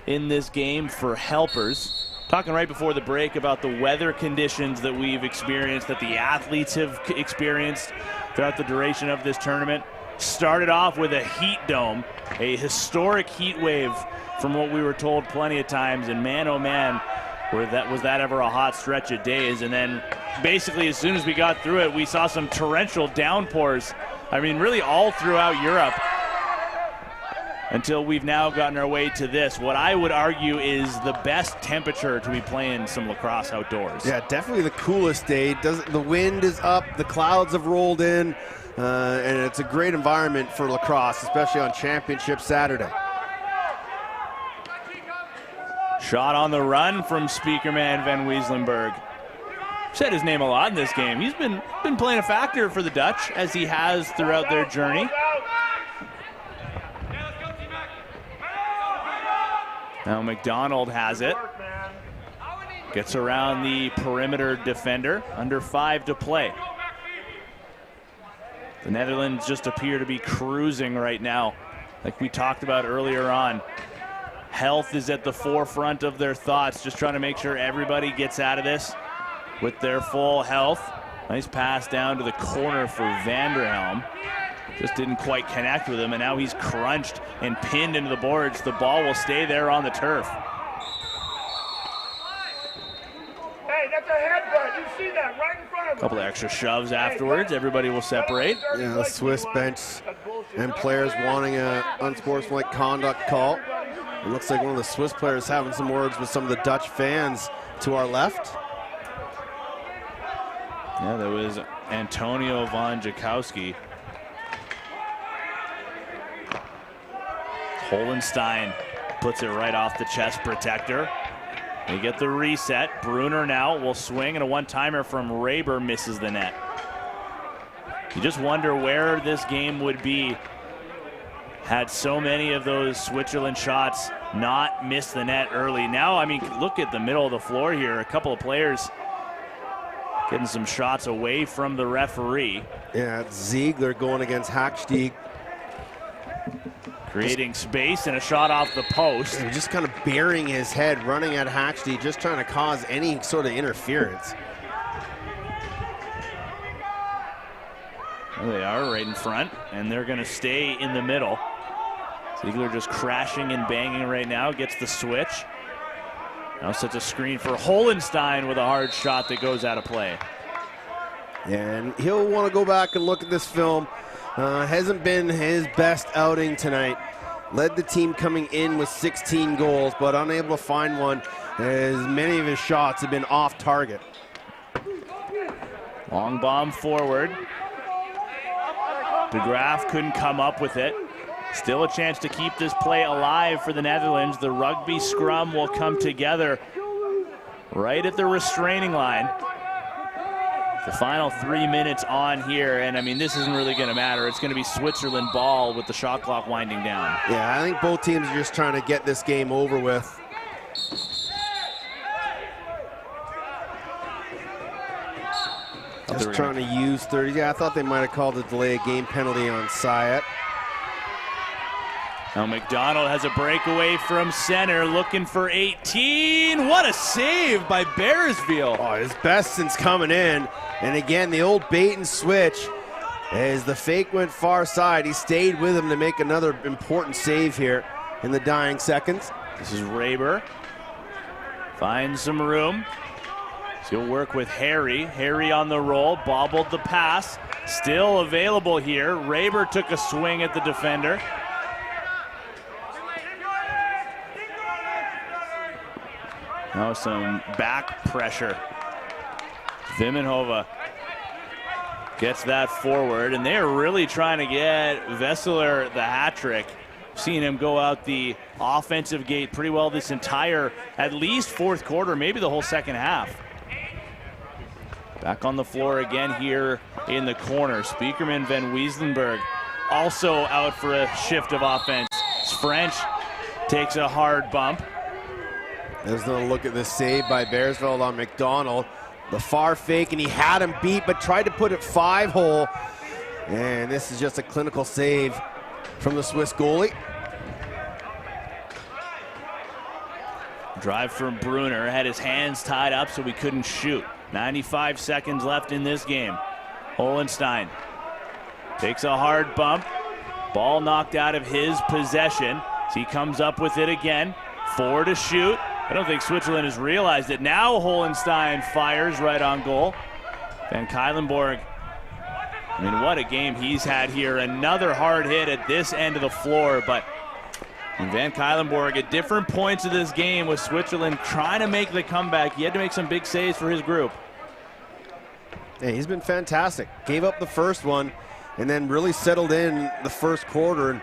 in this game for helpers. Talking right before the break about the weather conditions that we've experienced, that the athletes have experienced throughout the duration of this tournament. Started off with a heat dome, a historic heat wave from what we were told plenty of times, and man, oh man, was that ever a hot stretch of days. And then basically as soon as we got through it, we saw some torrential downpours. I mean, really all throughout Europe, until we've now gotten our way to this, what I would argue is the best temperature to be playing some lacrosse outdoors. Yeah, definitely the coolest day. The wind is up, the clouds have rolled in, and it's a great environment for lacrosse, especially on Championship Saturday. Shot on the run from Speakerman van Weeslenberg. Said his name a lot in this game. He's been playing a factor for the Dutch, as he has throughout their journey. Now McDonald has it. Gets around the perimeter defender. Under 5 to play. The Netherlands just appear to be cruising right now, like we talked about earlier on. Health is at the forefront of their thoughts, just trying to make sure everybody gets out of this with their full health. Nice pass down to the corner for Vanderhelm. Just didn't quite connect with him, and now he's crunched and pinned into the boards. The ball will stay there on the turf. Hey, that's a headbutt. You see that right in front of him. Couple of extra shoves afterwards. Everybody will separate. Yeah, the Swiss bench and players wanting a unsportsmanlike conduct call. It looks like one of the Swiss players having some words with some of the Dutch fans to our left. Yeah, there was Antonio von Jakowski. Holenstein puts it right off the chest protector. They get the reset. Brunner now will swing, and a one-timer from Raber misses the net. You just wonder where this game would be had so many of those Switzerland shots not missed the net early. Now, I mean, look at the middle of the floor here. A couple of players getting some shots away from the referee. Yeah, it's Ziegler going against Hackstieg. Creating space and a shot off the post. And just kind of burying his head, running at Hackstieg, just trying to cause any sort of interference. There they are right in front, and they're going to stay in the middle. Ziegler just crashing and banging right now, gets the switch. Now sets a screen for Holenstein with a hard shot that goes out of play. And he'll want to go back and look at this film. Hasn't been his best outing tonight. Led the team coming in with 16 goals, but unable to find one as many of his shots have been off target. Long bomb forward. De Graaf couldn't come up with it. Still a chance to keep this play alive for the Netherlands. The rugby scrum will come together right at the restraining line. The final 3 minutes on here, and I mean, this isn't really going to matter. It's going to be Switzerland ball with the shot clock winding down. Yeah, I think both teams are just trying to get this game over with. Just trying to use 30. Yeah, I thought they might have called a delay of game penalty on Syed. Now McDonald has a breakaway from center, looking for 18. What a save by Bearsville. Oh, his best since coming in. And again, the old bait and switch. As the fake went far side, he stayed with him to make another important save here in the dying seconds. This is Raber. Finds some room. He'll work with Harry. Harry on the roll, bobbled the pass. Still available here. Raber took a swing at the defender. Now some back pressure. Vimenhova gets that forward, and they're really trying to get Vesseler the hat trick. Seen him go out the offensive gate pretty well this entire, at least fourth quarter, maybe the whole second half. Back on the floor again here in the corner. Spiekerman Van Weeslenberg also out for a shift of offense. French takes a hard bump. There's no look at this save by Bearsville on McDonald. The far fake, and he had him beat, but tried to put it 5-hole. And this is just a clinical save from the Swiss goalie. Drive from Brunner, had his hands tied up so he couldn't shoot. 95 seconds left in this game. Holenstein takes a hard bump. Ball knocked out of his possession. So he comes up with it again. 4 to shoot. I don't think Switzerland has realized it. Now Holenstein fires right on goal. Van Kuylenborg, I mean, what a game he's had here. Another hard hit at this end of the floor, but Van Kuylenborg at different points of this game with Switzerland trying to make the comeback. He had to make some big saves for his group. Yeah, he's been fantastic. Gave up the first one and then really settled in the first quarter. And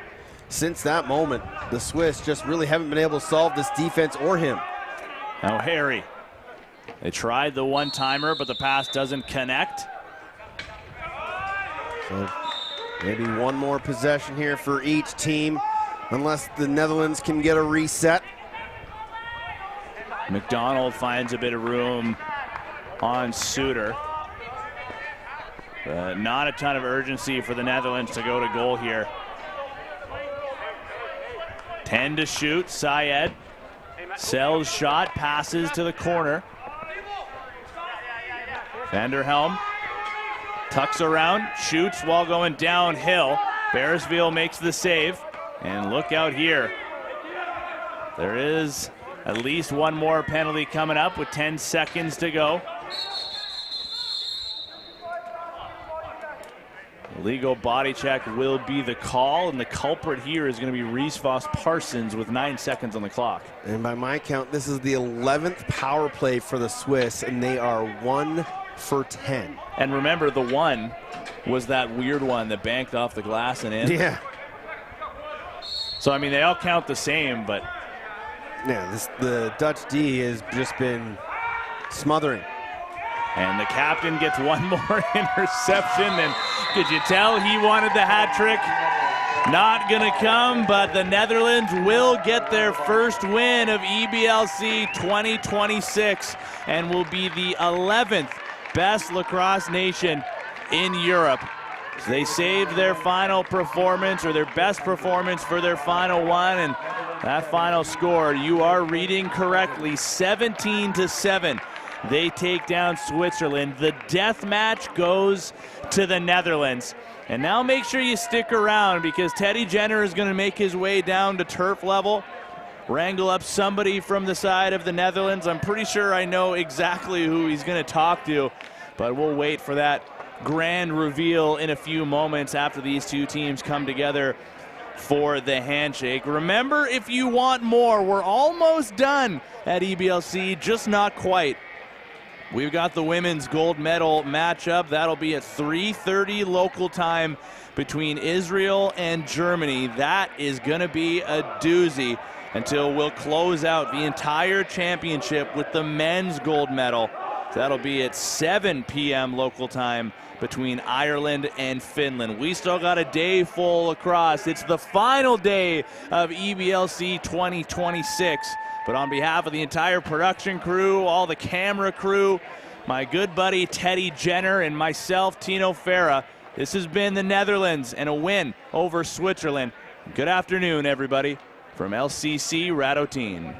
since that moment, the Swiss just really haven't been able to solve this defense or him. Now Harry. They tried the one-timer, but the pass doesn't connect. So maybe one more possession here for each team, unless the Netherlands can get a reset. McDonald finds a bit of room on Suter. Not a ton of urgency for the Netherlands to go to goal here. 10 to shoot. Syed sells shot, passes to the corner. Vanderhelm tucks around, shoots while going downhill. Bearsville makes the save. And look out here. There is at least one more penalty coming up with 10 seconds to go. Illegal body check will be the call, and the culprit here is going to be Reese Voss Parsons with 9 seconds on the clock. And by my count, this is the 11th power play for the Swiss, and they are 1 for 10. And remember, the one was that weird one that banked off the glass and in. Yeah. So, I mean, they all count the same, but... Yeah, the Dutch D has just been smothering. And the captain gets one more interception, and could you tell he wanted the hat trick? Not gonna come, but the Netherlands will get their first win of EBLC 2026 and will be the 11th best lacrosse nation in Europe. So they saved their final performance, or their best performance, for their final one, and that final score, you are reading correctly, 17-7. They take down Switzerland. The death match goes to the Netherlands. And now make sure you stick around, because Teddy Jenner is going to make his way down to turf level, wrangle up somebody from the side of the Netherlands. I'm pretty sure I know exactly who he's going to talk to, but we'll wait for that grand reveal in a few moments after these two teams come together for the handshake. Remember, if you want more, we're almost done at EBLC, just not quite. We've got the women's gold medal matchup. That'll be at 3:30 local time between Israel and Germany. That is going to be a doozy until we'll close out the entire championship with the men's gold medal. That'll be at 7 p.m. local time between Ireland and Finland. We still got a day full across. It's the final day of EBLC 2026. But on behalf of the entire production crew, all the camera crew, my good buddy Teddy Jenner, and myself, Tino Farah, this has been the Netherlands and a win over Switzerland. Good afternoon, everybody, from LCC Radotín.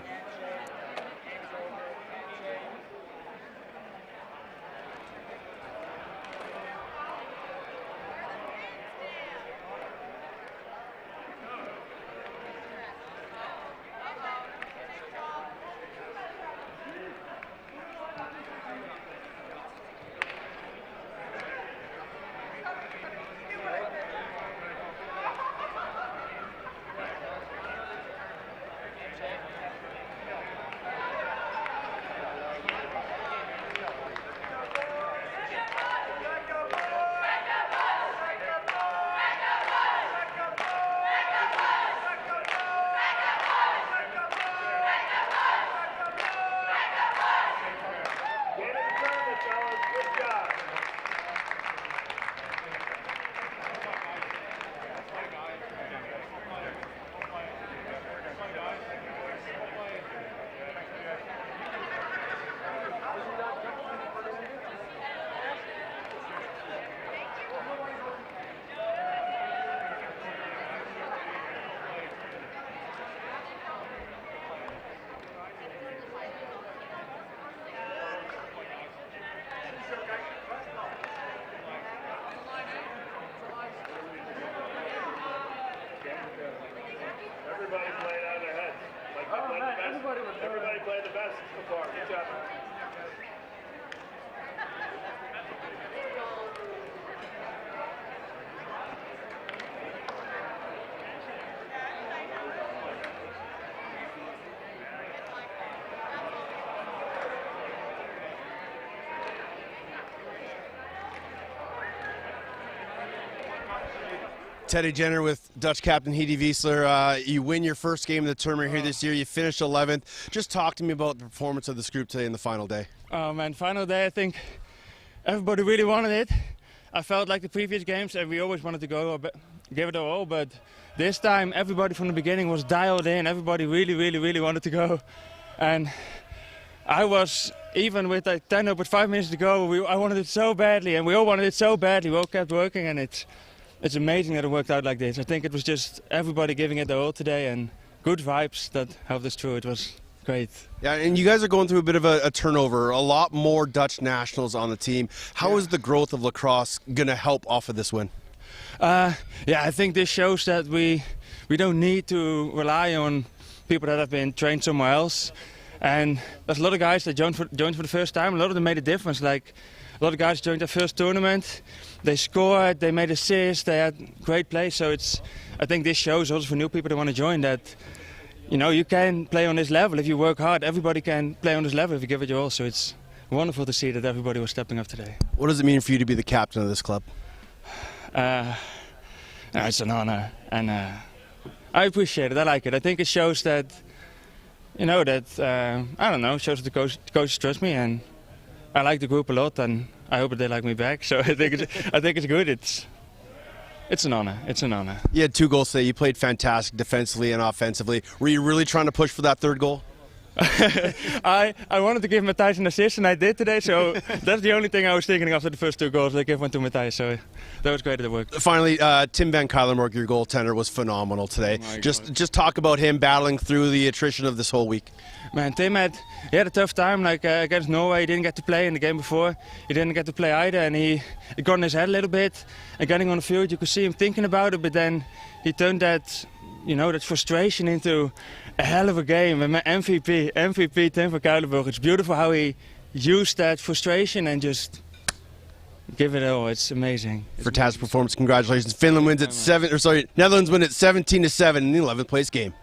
Everybody played out of their heads. Like, everybody played the best so far. Good job. Teddy Jenner with Dutch captain Hedy Wiesler. You win your first game of the tournament here this year. You finished 11th. Just talk to me about the performance of this group today in the final day. Oh man, final day, I think everybody really wanted it. I felt like the previous games, and we always wanted to go give it a all, but this time everybody from the beginning was dialed in. Everybody really wanted to go. And I was, even with like 10 up with 5 minutes to go, I wanted it so badly, and we all wanted it so badly. We all kept working, and it's amazing that it worked out like this. I think it was just everybody giving it their all today, and good vibes that helped us through. It was great. Yeah, and you guys are going through a bit of a turnover, a lot more Dutch nationals on the team. How is the growth of lacrosse going to help off of this win? Yeah, I think this shows that we don't need to rely on people that have been trained somewhere else. And there's a lot of guys that joined for the first time. A lot of them made a difference. Like a lot of guys joined their first tournament. They scored, they made assists, they had great play. So I think this shows also for new people that want to join that, you know, you can play on this level if you work hard. Everybody can play on this level if you give it your all. So it's wonderful to see that everybody was stepping up today. What does it mean for you to be the captain of this club? It's an honor, and I appreciate it. I like it. I think it shows that, you know, that I don't know, shows that the coaches trust me, and I like the group a lot, and I hope that they like me back. So I think it's good. It's an honor. It's an honor. You had 2 goals today. You played fantastic defensively and offensively. Were you really trying to push for that 3rd goal? I wanted to give Matthijs an assist, and I did today. So that's the only thing I was thinking after the first 2 goals. I gave one to Matthijs, so that was great at the work. Finally, Tim Van Kuylenborg, your goaltender, was phenomenal today. Oh Just talk about him battling through the attrition of this whole week. Man, Tim had a tough time. Like against Norway, he didn't get to play in the game before. He didn't get to play either, and he got in his head a little bit. And getting on the field, you could see him thinking about it, but then he turned that, you know, that frustration into a hell of a game. And my MVP Tim Van Kuylenborg. It's beautiful how he used that frustration and just give it all. It's amazing. Fantastic performance. Congratulations. Finland wins at Netherlands win at 17-7 in the 11th place game.